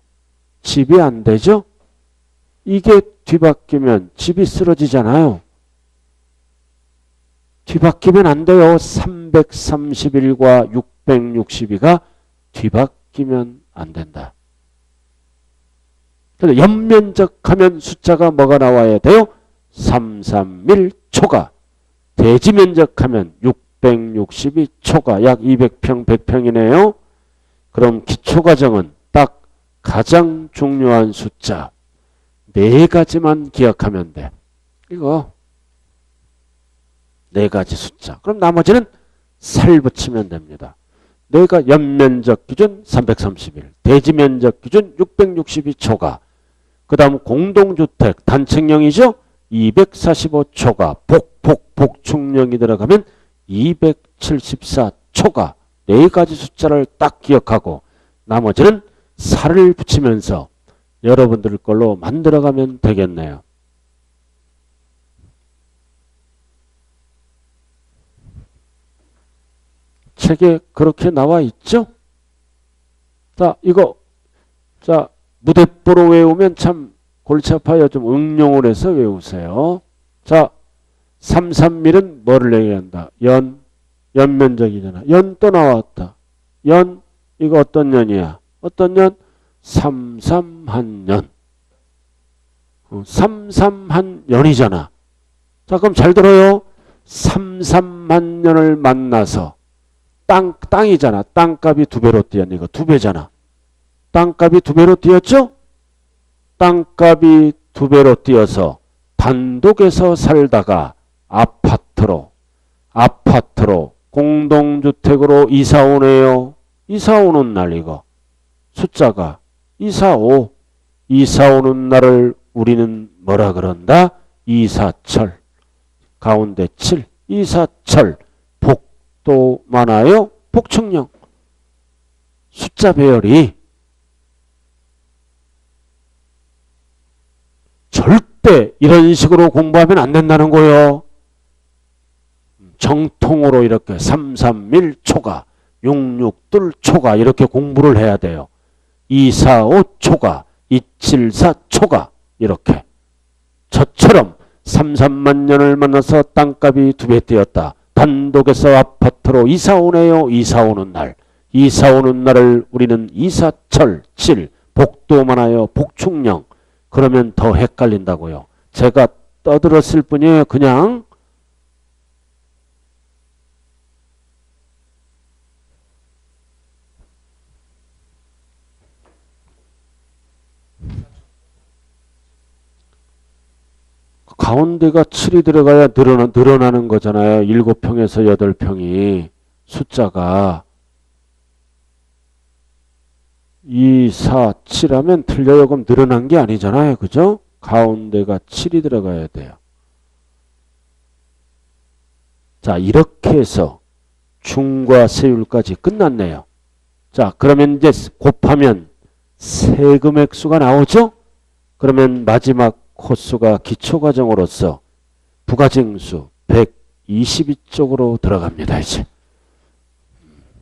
집이 안 되죠? 이게 뒤바뀌면 집이 쓰러지잖아요. 뒤바뀌면 안 돼요. 331과 662가 뒤바뀌면 안 된다. 그래서 연면적하면 숫자가 뭐가 나와야 돼요? 331 초과. 대지면적하면 662 초과. 약 200평, 100평이네요. 그럼 기초과정은 딱 가장 중요한 숫자 4가지만 기억하면 돼. 이거 4가지 숫자. 그럼 나머지는 살 붙이면 됩니다. 내가 연면적 기준 331, 대지면적 기준 662 초과. 그 다음 공동주택 단층형이죠. 245 초과. 복충형이 들어가면 274 초과. 4가지 숫자를 딱 기억하고 나머지는 살을 붙이면서 여러분들 걸로 만들어가면 되겠네요. 책에 그렇게 나와 있죠? 자, 이거, 자, 무대뽀로 외우면 참 골치 아파요. 좀 응용을 해서 외우세요. 자, 331은 뭐를 얘기한다? 연면적이잖아. 연 또 나왔다. 연, 이거 어떤 년이야? 어떤 년? 삼삼한년. 삼삼한년이잖아. 자, 그럼 잘 들어요. 삼삼한년을 만나서 땅이잖아. 땅값이 2배로 뛰었네. 이거 2배잖아. 땅값이 2배로 뛰었죠? 땅값이 2배로 뛰어서 단독에서 살다가 아파트로 공동주택으로 이사 오네요. 이사 오는 날 이거 숫자가 이사 오는 날을 우리는 뭐라 그런다? 이사철. 가운데 7. 이사철. 복도 많아요. 복층형. 숫자 배열이 절대 이런 식으로 공부하면 안 된다는 거예요. 정통으로 이렇게 331 초과, 662 초과 이렇게 공부를 해야 돼요. 245 초과, 274 초과 이렇게. 저처럼 3,3만 년을 만나서 땅값이 2배 뛰었다. 단독에서 아파트로 이사 오네요. 이사 오는 날. 이사 오는 날을 우리는 이사철 7. 복도 많아요. 복충령. 그러면 더 헷갈린다고요. 제가 떠들었을 뿐이에요. 그냥. 가운데가 7이 들어가야 늘어나는 거잖아요. 7평에서 8평이. 숫자가 2, 4, 7 하면 틀려요. 그럼 늘어난 게 아니잖아요. 그죠? 가운데가 7이 들어가야 돼요. 자, 이렇게 해서 중과 세율까지 끝났네요. 자, 그러면 이제 곱하면 세금 액수가 나오죠? 그러면 마지막 코수가 기초과정으로서 부가징수 122쪽으로 들어갑니다. 이제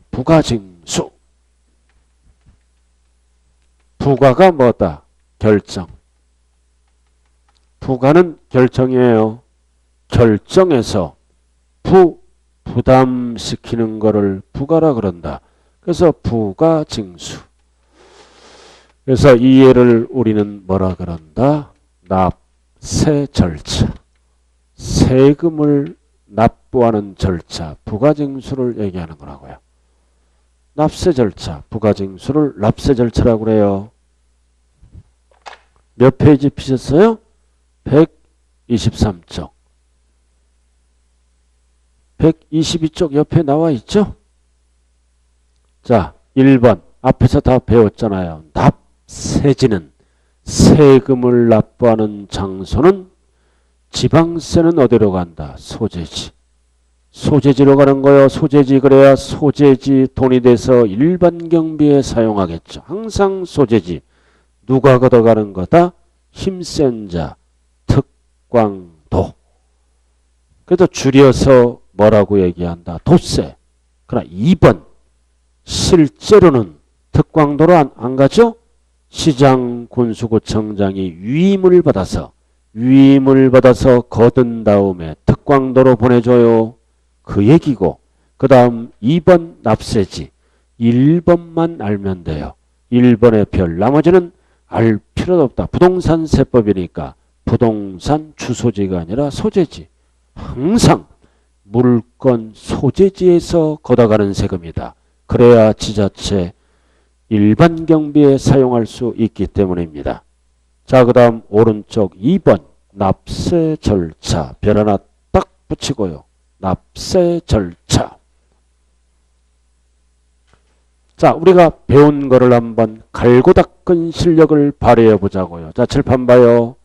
부가징수. 부가가 뭐다? 결정. 부가는 결정이에요. 결정해서 부담시키는 거를 부가라 그런다. 그래서 부가징수. 그래서 이 예를 우리는 뭐라 그런다? 납세 절차. 세금을 납부하는 절차, 부가징수를 얘기하는 거라고요. 납세 절차, 부가징수를 납세 절차라고 그래요. 몇 페이지 피셨어요? 123쪽. 122쪽 옆에 나와 있죠? 자, 1번. 앞에서 다 배웠잖아요. 납세지는 세금을 납부하는 장소는 지방세는 어디로 간다? 소재지. 소재지로 가는 거요. 소재지. 그래야 소재지 돈이 돼서 일반 경비에 사용하겠죠. 항상 소재지. 누가 걷어가는 거다? 힘센 자, 특광도. 그래도 줄여서 뭐라고 얘기한다? 도세. 그러나 2번. 실제로는 특광도로 안 가죠? 시장 군수구청장이 위임을 받아서 거둔 다음에 특광도로 보내줘요. 그 얘기고, 그 다음 2번 납세지. 1번만 알면 돼요. 1번의 별. 나머지는 알 필요도 없다. 부동산 세법이니까 부동산 주소지가 아니라 소재지. 항상 물건 소재지에서 걷어가는 세금이다. 그래야 지자체 일반 경비에 사용할 수 있기 때문입니다. 자, 그 다음 오른쪽 2번 납세 절차. 별 하나 딱 붙이고요. 납세 절차. 자, 우리가 배운 거를 한번 갈고 닦은 실력을 발휘해 보자고요. 자, 칠판 봐요.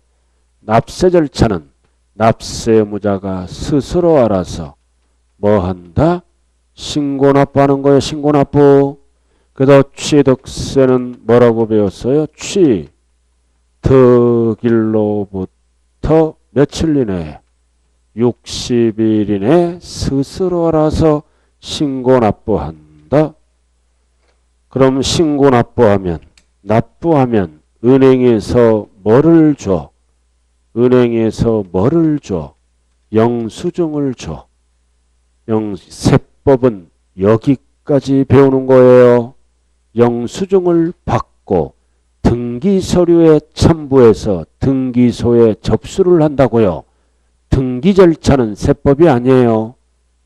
납세 절차는 납세무자가 스스로 알아서 뭐 한다? 신고 납부하는 거예요. 신고 납부. 그래서 취득세는 뭐라고 배웠어요? 취득일로부터 며칠 이내에 60일 이내에 스스로 알아서 신고 납부한다. 그럼 신고 납부하면 은행에서 뭐를 줘? 은행에서 뭐를 줘? 영수증을 줘. 세법은 여기까지 배우는 거예요. 영수증을 받고 등기서류에 첨부해서 등기소에 접수를 한다고요. 등기 절차는 세법이 아니에요.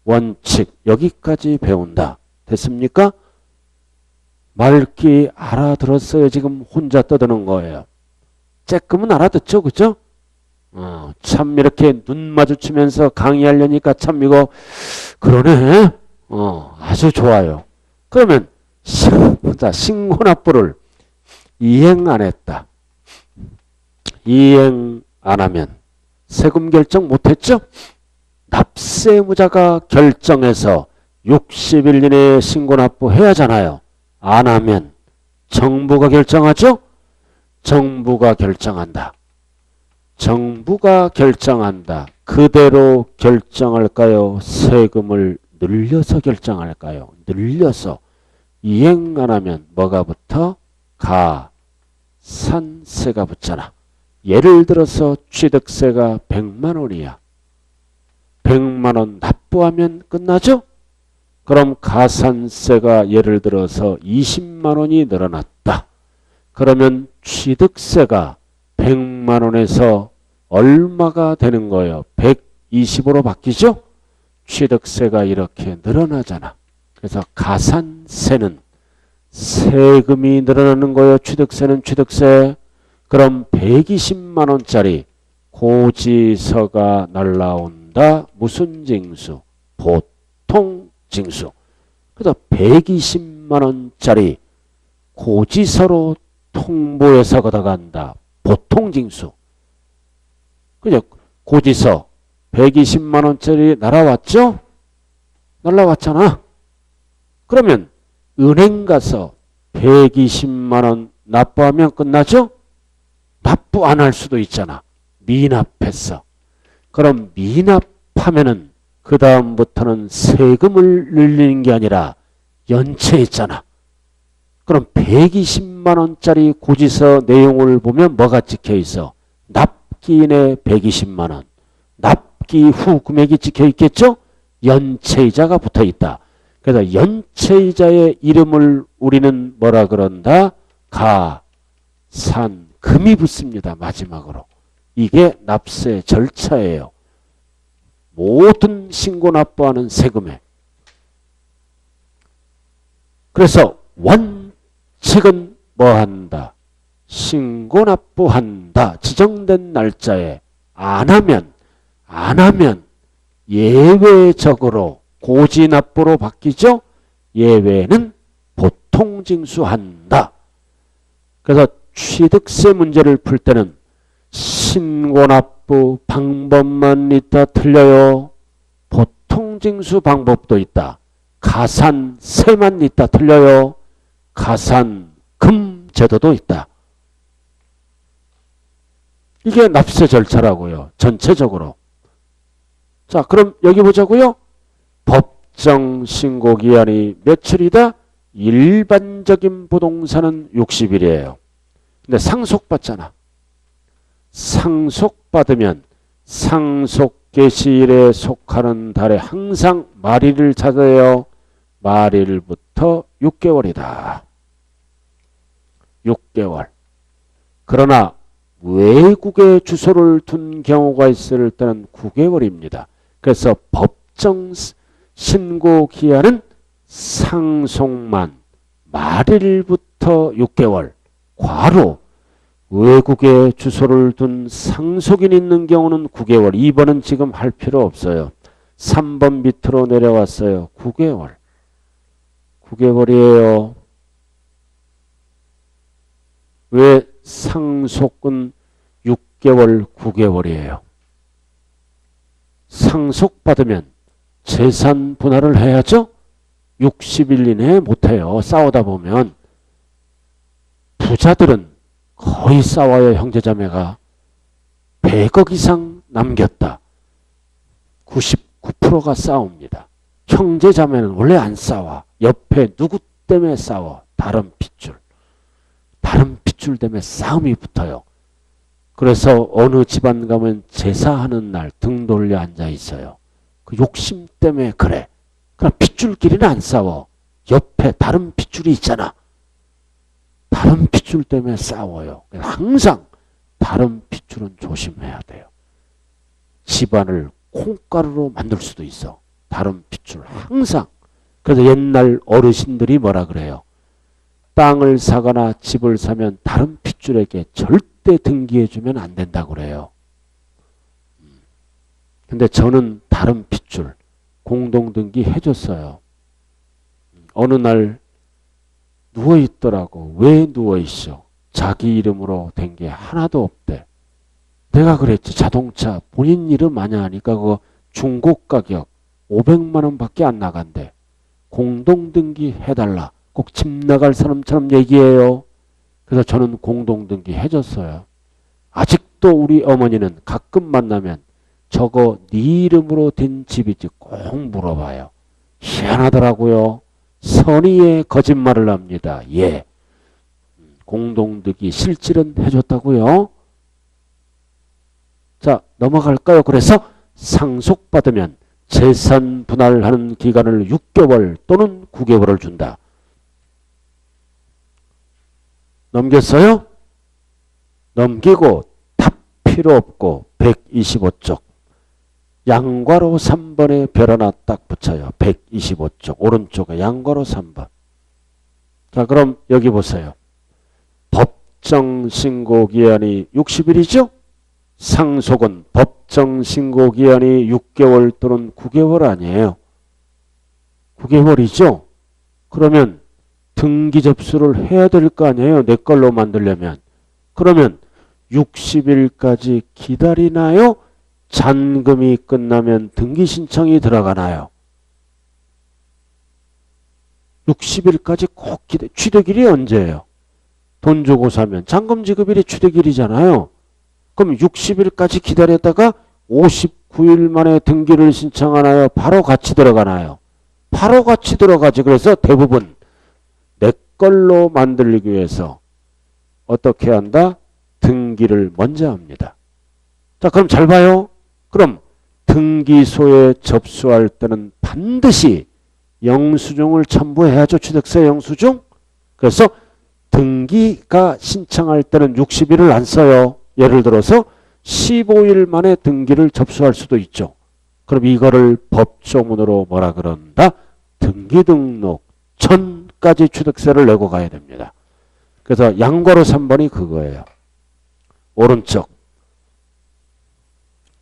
원칙 여기까지 배운다. 됐습니까? 말기 알아들었어요. 지금 혼자 떠드는 거예요. 쬐끔은 알아듣죠. 그죠? 참 이렇게 눈 마주치면서 강의하려니까 참 이거 그러네. 아주 좋아요. 그러면 신고납부를 이행 안 했다. 이행 안 하면 세금 결정 못했죠? 납세무자가 결정해서 60일 이내에 신고납부해야 하잖아요. 안 하면 정부가 결정하죠? 정부가 결정한다. 정부가 결정한다. 그대로 결정할까요? 세금을 늘려서 결정할까요? 늘려서. 이행 안 하면 뭐가 붙어? 가산세가 붙잖아. 예를 들어서 취득세가 100만 원이야. 100만 원 납부하면 끝나죠? 그럼 가산세가 예를 들어서 20만 원이 늘어났다. 그러면 취득세가 100만 원에서 얼마가 되는 거예요? 120으로 바뀌죠? 취득세가 이렇게 늘어나잖아. 그래서 가산세는 세금이 늘어나는 거예요. 취득세는 취득세. 그럼 120만 원짜리 고지서가 날라온다. 무슨 징수? 보통 징수. 그래서 120만 원짜리 고지서로 통보해서 걷어간다. 보통 징수. 그죠? 고지서 120만 원짜리 날아왔죠? 날라왔잖아. 그러면 은행 가서 120만 원 납부하면 끝나죠? 납부 안 할 수도 있잖아. 미납했어. 그럼 미납하면은 그 다음부터는 세금을 늘리는 게 아니라 연체했잖아. 그럼 120만 원짜리 고지서 내용을 보면 뭐가 찍혀 있어? 납기 내 120만 원. 납기 후 금액이 찍혀 있겠죠? 연체이자가 붙어 있다. 그래서 연체이자의 이름을 우리는 뭐라 그런다? 금이 붙습니다. 마지막으로. 이게 납세 절차예요. 모든 신고 납부하는 세금에. 그래서 원칙은 뭐한다? 신고 납부한다. 지정된 날짜에 안 하면 예외적으로 고지 납부로 바뀌죠. 예외는 보통 징수한다. 그래서 취득세 문제를 풀 때는 신고 납부 방법만 있다 틀려요. 보통 징수 방법도 있다. 가산세만 있다 틀려요. 가산금 제도도 있다. 이게 납세 절차라고요. 전체적으로. 자, 그럼 여기 보자고요. 법정 신고 기한이 며칠이다? 일반적인 부동산은 60일이에요. 근데 상속받잖아. 상속받으면 상속 개시일에 속하는 달에 항상 말일을 찾아요. 말일부터 6개월이다. 6개월. 그러나 외국에 주소를 둔 경우가 있을 때는 9개월입니다. 그래서 법정 신고 기한은 상속만 말일부터 6개월. 괄호 외국에 주소를 둔 상속인이 있는 경우는 9개월. 2번은 지금 할 필요 없어요. 3번 밑으로 내려왔어요. 9개월. 9개월이에요. 왜 상속은 6개월, 9개월이에요. 상속받으면 재산 분할을 해야죠. 60일 이내에 못해요. 싸우다 보면. 부자들은 거의 싸워요. 형제자매가. 100억 이상 남겼다. 99%가 싸웁니다. 형제자매는 원래 안 싸워. 옆에 누구 때문에 싸워. 다른 핏줄. 다른 핏줄 때문에 싸움이 붙어요. 그래서 어느 집안 가면 제사하는 날 등 돌려 앉아 있어요. 그 욕심 때문에 그래. 그럼 핏줄끼리는 안 싸워. 옆에 다른 핏줄이 있잖아. 다른 핏줄 때문에 싸워요. 항상 다른 핏줄은 조심해야 돼요. 집안을 콩가루로 만들 수도 있어. 다른 핏줄 항상. 그래서 옛날 어르신들이 뭐라 그래요. 땅을 사거나 집을 사면 다른 핏줄에게 절대 등기해주면 안 된다고 그래요. 근데 저는 다른 핏줄 공동등기 해줬어요. 어느 날 누워있더라고. 왜 누워있어? 자기 이름으로 된 게 하나도 없대. 내가 그랬지. 자동차 본인 이름 아냐 하니까 그거 중고 가격 500만 원밖에 안 나간대. 공동등기 해달라. 꼭 집 나갈 사람처럼 얘기해요. 그래서 저는 공동등기 해줬어요. 아직도 우리 어머니는 가끔 만나면 저거 네 이름으로 된 집이지 꼭 물어봐요. 희한하더라고요. 선의의 거짓말을 합니다. 예. 공동등기 실질은 해줬다고요. 자, 넘어갈까요? 그래서 상속받으면 재산 분할하는 기간을 6개월 또는 9개월을 준다. 넘겼어요? 넘기고 답 필요 없고 125쪽. 양괄호 3번에 별 하나 딱 붙여요. 125쪽. 오른쪽에 양괄호 3번. 자, 그럼 여기 보세요. 법정 신고 기한이 60일이죠? 상속은 법정 신고 기한이 6개월 또는 9개월 아니에요. 9개월이죠? 그러면 등기 접수를 해야 될 거 아니에요. 내 걸로 만들려면. 그러면 60일까지 기다리나요? 잔금이 끝나면 등기 신청이 들어가나요? 60일까지 꼭 취득일이 언제예요? 돈 주고 사면 잔금 지급일이 취득일이잖아요. 그럼 60일까지 기다렸다가 59일 만에 등기를 신청하나요? 바로 같이 들어가나요? 바로 같이 들어가지. 그래서 대부분 내 걸로 만들기 위해서 어떻게 한다? 등기를 먼저 합니다. 자, 그럼 잘 봐요. 그럼 등기소에 접수할 때는 반드시 영수증을 첨부해야죠. 취득세 영수증. 그래서 등기가 신청할 때는 60일을 안 써요. 예를 들어서 15일 만에 등기를 접수할 수도 있죠. 그럼 이거를 법조문으로 뭐라 그런다? 등기 등록 전까지 취득세를 내고 가야 됩니다. 그래서 양괄호 3번이 그거예요. 오른쪽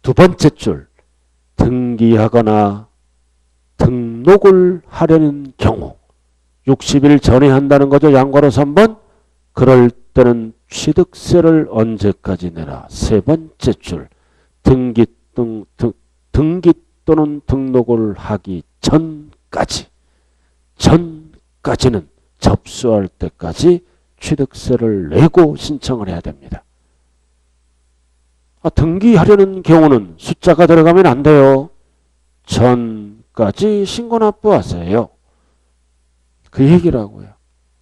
두 번째 줄 등기하거나 등록을 하려는 경우 60일 전에 한다는 거죠. 양괄호 3번. 그럴 때는 취득세를 언제까지 내라. 세 번째 줄 등기 또는 등록을 하기 전까지는 접수할 때까지 취득세를 내고 신청을 해야 됩니다. 등기하려는 경우는 숫자가 들어가면 안 돼요. 전까지 신고납부하세요. 그 얘기라고요.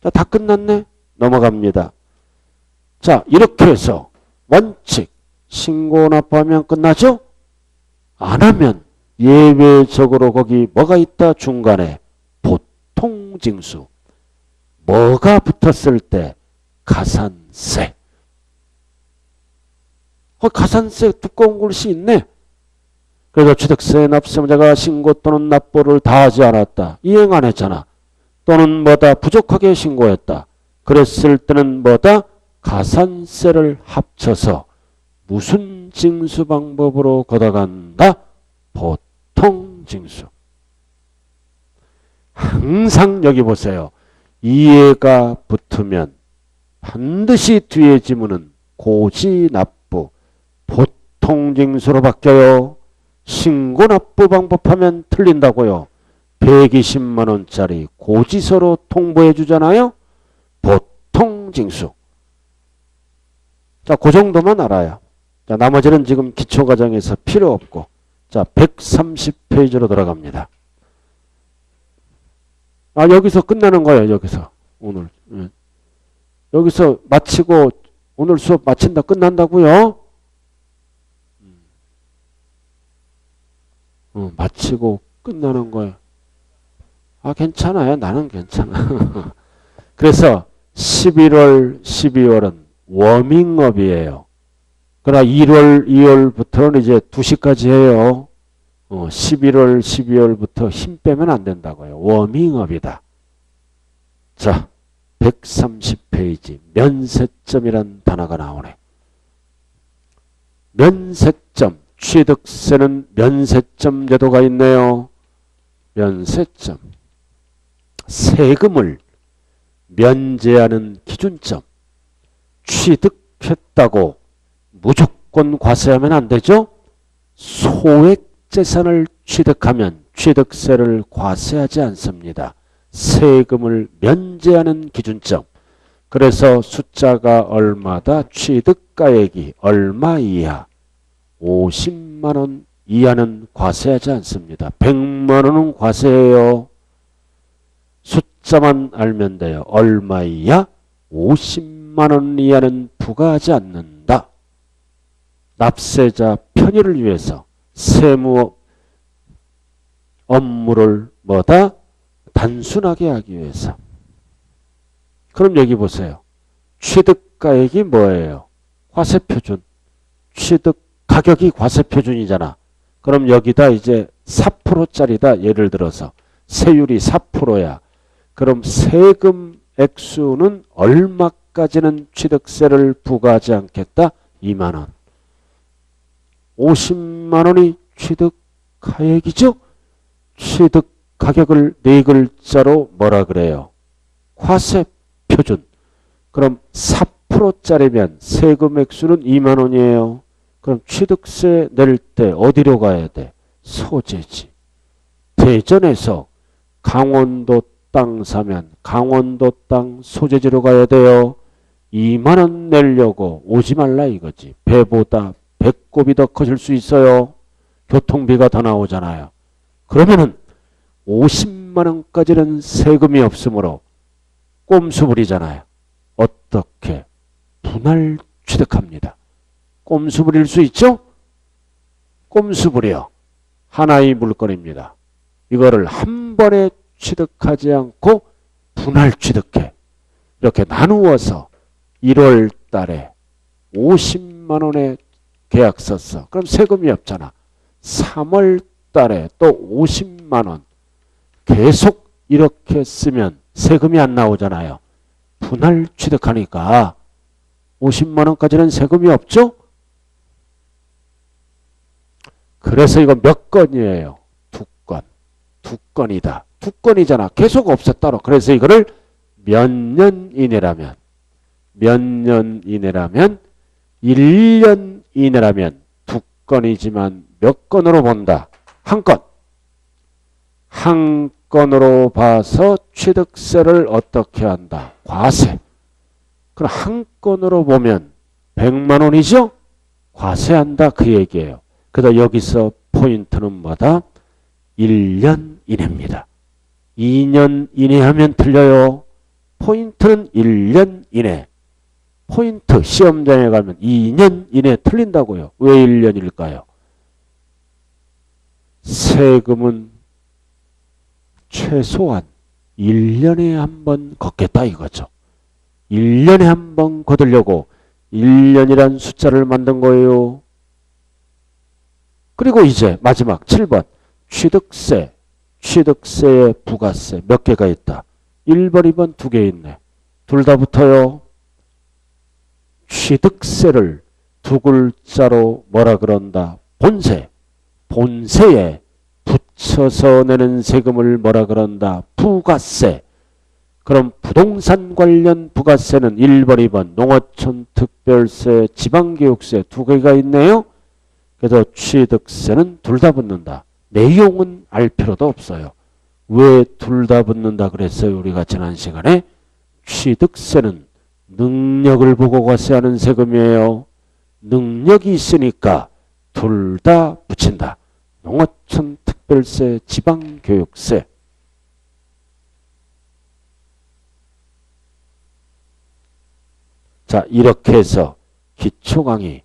자, 다 끝났네? 넘어갑니다. 자, 이렇게 해서 원칙 신고납부하면 끝나죠? 안 하면 예외적으로 거기 뭐가 있다? 중간에 보통징수. 뭐가 붙었을 때? 가산세. 가산세 두꺼운 글씨 있네. 그래서 취득세 납세자가 신고 또는 납부를 다 하지 않았다. 이행 안 했잖아. 또는 뭐다? 부족하게 신고했다. 그랬을 때는 뭐다? 가산세를 합쳐서 무슨 징수 방법으로 걷어간다? 보통징수. 항상 여기 보세요. 이해가 붙으면 반드시 뒤에 지문은 고지납부, 보통징수로 바뀌어요. 신고납부 방법하면 틀린다고요. 120만 원짜리 고지서로 통보해 주잖아요. 보통징수. 자, 그 정도만 알아요. 자, 나머지는 지금 기초과정에서 필요 없고. 자, 130페이지로 돌아갑니다. 여기서 끝나는 거예요. 여기서. 오늘. 여기서 마치고 오늘 수업 마친다 끝난다고요? 마치고 끝나는 거예요. 괜찮아요. 나는 괜찮아. 그래서 11월, 12월은 워밍업이에요. 그러나 1월, 2월부터는 이제 2시까지 해요. 11월, 12월부터 힘 빼면 안 된다고요. 워밍업이다. 자, 130페이지 면세점이란 단어가 나오네. 면세점, 취득세는 면세점 제도가 있네요. 면세점. 세금을 면제하는 기준점. 취득했다고 무조건 과세하면 안 되죠. 소액재산을 취득하면 취득세를 과세하지 않습니다. 세금을 면제하는 기준점. 그래서 숫자가 얼마다? 취득가액이 얼마 이하? 50만 원 이하는 과세하지 않습니다. 100만 원은 과세해요. 숫자만 알면 돼요. 얼마 이하? 50만 원 이하는 부과하지 않는다. 납세자 편의를 위해서 세무 업무를 뭐다? 단순하게 하기 위해서. 그럼 여기 보세요. 취득가액이 뭐예요? 과세표준. 취득 가격이 과세표준이잖아. 그럼 여기다 이제 4%짜리다. 예를 들어서 세율이 4%야. 그럼 세금 액수는 얼마까지는 취득세를 부과하지 않겠다? 2만 원. 50만 원이 취득가액이죠? 취득 가격을 네 글자로 뭐라 그래요? 과세표준. 그럼 4%짜리면 세금 액수는 2만 원이에요. 그럼 취득세 낼 때 어디로 가야 돼? 소재지. 대전에서 강원도 땅 사면 강원도 땅 소재지로 가야 돼요. 2만 원 내려고 오지 말라 이거지. 배보다 배꼽이 더 커질 수 있어요. 교통비가 더 나오잖아요. 그러면은 50만 원까지는 세금이 없으므로 꼼수 부리잖아요. 어떻게? 분할 취득합니다. 꼼수 부릴 수 있죠? 꼼수 부려. 하나의 물건입니다. 이거를 한 번에 취득하지 않고 분할 취득해. 이렇게 나누어서 1월 달에 50만 원에 계약 썼어. 그럼 세금이 없잖아. 3월 달에 또 50만 원. 계속 이렇게 쓰면 세금이 안 나오잖아요. 분할 취득하니까 50만 원까지는 세금이 없죠? 그래서 이거 몇 건이에요? 2건. 2건이다. 2건이잖아. 계속 없어 따로. 그래서 이거를 몇 년 이내라면 1년 이내라면 2건이지만 몇 건으로 본다? 한 건. 한 건으로 봐서 취득세를 어떻게 한다? 과세. 그럼 한 건으로 보면 100만 원이죠? 과세한다 그 얘기예요. 그래서 여기서 포인트는 뭐다? 1년 이내입니다. 2년 이내 하면 틀려요. 포인트는 1년 이내. 포인트 시험장에 가면 2년 이내 틀린다고요. 왜 1년일까요? 세금은 최소한 1년에 한 번 걷겠다 이거죠. 1년에 한 번 거두려고 1년이란 숫자를 만든 거예요. 그리고 이제 마지막 7번 취득세. 취득세에 부가세 몇 개가 있다? 1번, 2번 2개 있네. 둘 다 붙어요. 취득세를 두 글자로 뭐라 그런다? 본세. 본세에 붙여서 내는 세금을 뭐라 그런다? 부가세. 그럼 부동산 관련 부가세는 1번, 2번 농어촌 특별세, 지방교육세 2개가 있네요. 그래서 취득세는 둘 다 붙는다. 내용은 알 필요도 없어요. 왜 둘 다 붙는다 그랬어요? 우리가 지난 시간에 취득세는 능력을 보고 과세하는 세금이에요. 능력이 있으니까 둘 다 붙인다. 농어촌 특별세, 지방교육세. 자, 이렇게 해서 기초 강의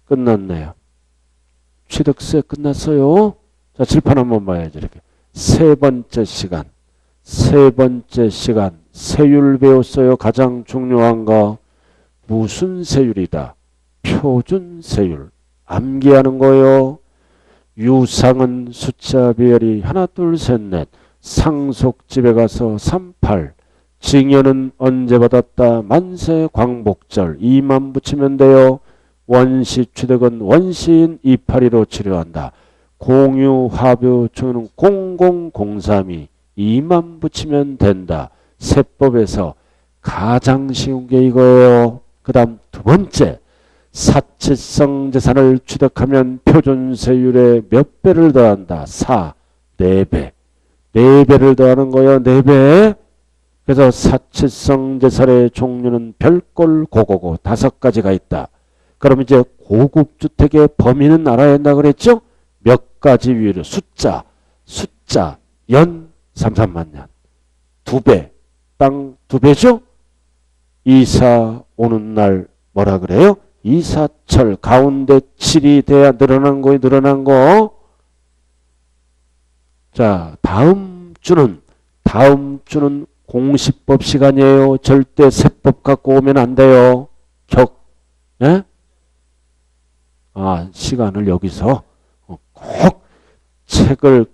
끝났네요. 취득세 끝났어요. 자, 칠판 한번 봐야지. 이렇게. 세 번째 시간 세율 배웠어요. 가장 중요한 거 무슨 세율이다? 표준세율. 암기하는 거요. 유상은 숫자 비열이 하나 둘 셋 넷. 상속집에 가서 38. 징여는 언제 받았다? 만세 광복절. 2만 붙이면 돼요. 원시 취득은 원시인 282로 치료한다. 공유 화묘 총유는 00032. 2만 붙이면 된다. 세법에서 가장 쉬운 게 이거예요. 그 다음 두 번째. 사치성 재산을 취득하면 표준세율에 몇 배를 더한다? 4. 4배. 4배를 더하는 거예요. 4배. 그래서 사치성 재산의 종류는 별골, 고고고 5가지가 있다. 그럼 이제 고급주택의 범위는 알아야 한다 그랬죠? 몇 가지 위로 숫자, 연 3, 3만 년. 2배, 땅 2배죠? 이사 오는 날 뭐라 그래요? 이사철 가운데 7이 돼야 늘어난 거. 자, 다음 주는 공시법 시간이에요. 절대 세법 갖고 오면 안 돼요. 예? 시간을 여기서 꼭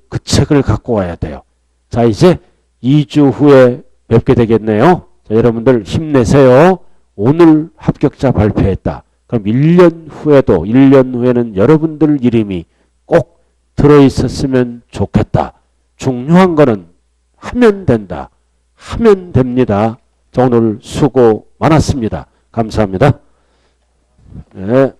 그 책을 갖고 와야 돼요. 자, 이제 2주 후에 뵙게 되겠네요. 자, 여러분들 힘내세요. 오늘 합격자 발표했다. 그럼 1년 후에는 여러분들 이름이 꼭 들어있었으면 좋겠다. 중요한 거는 하면 된다. 하면 됩니다. 자, 오늘 수고 많았습니다. 감사합니다. 네.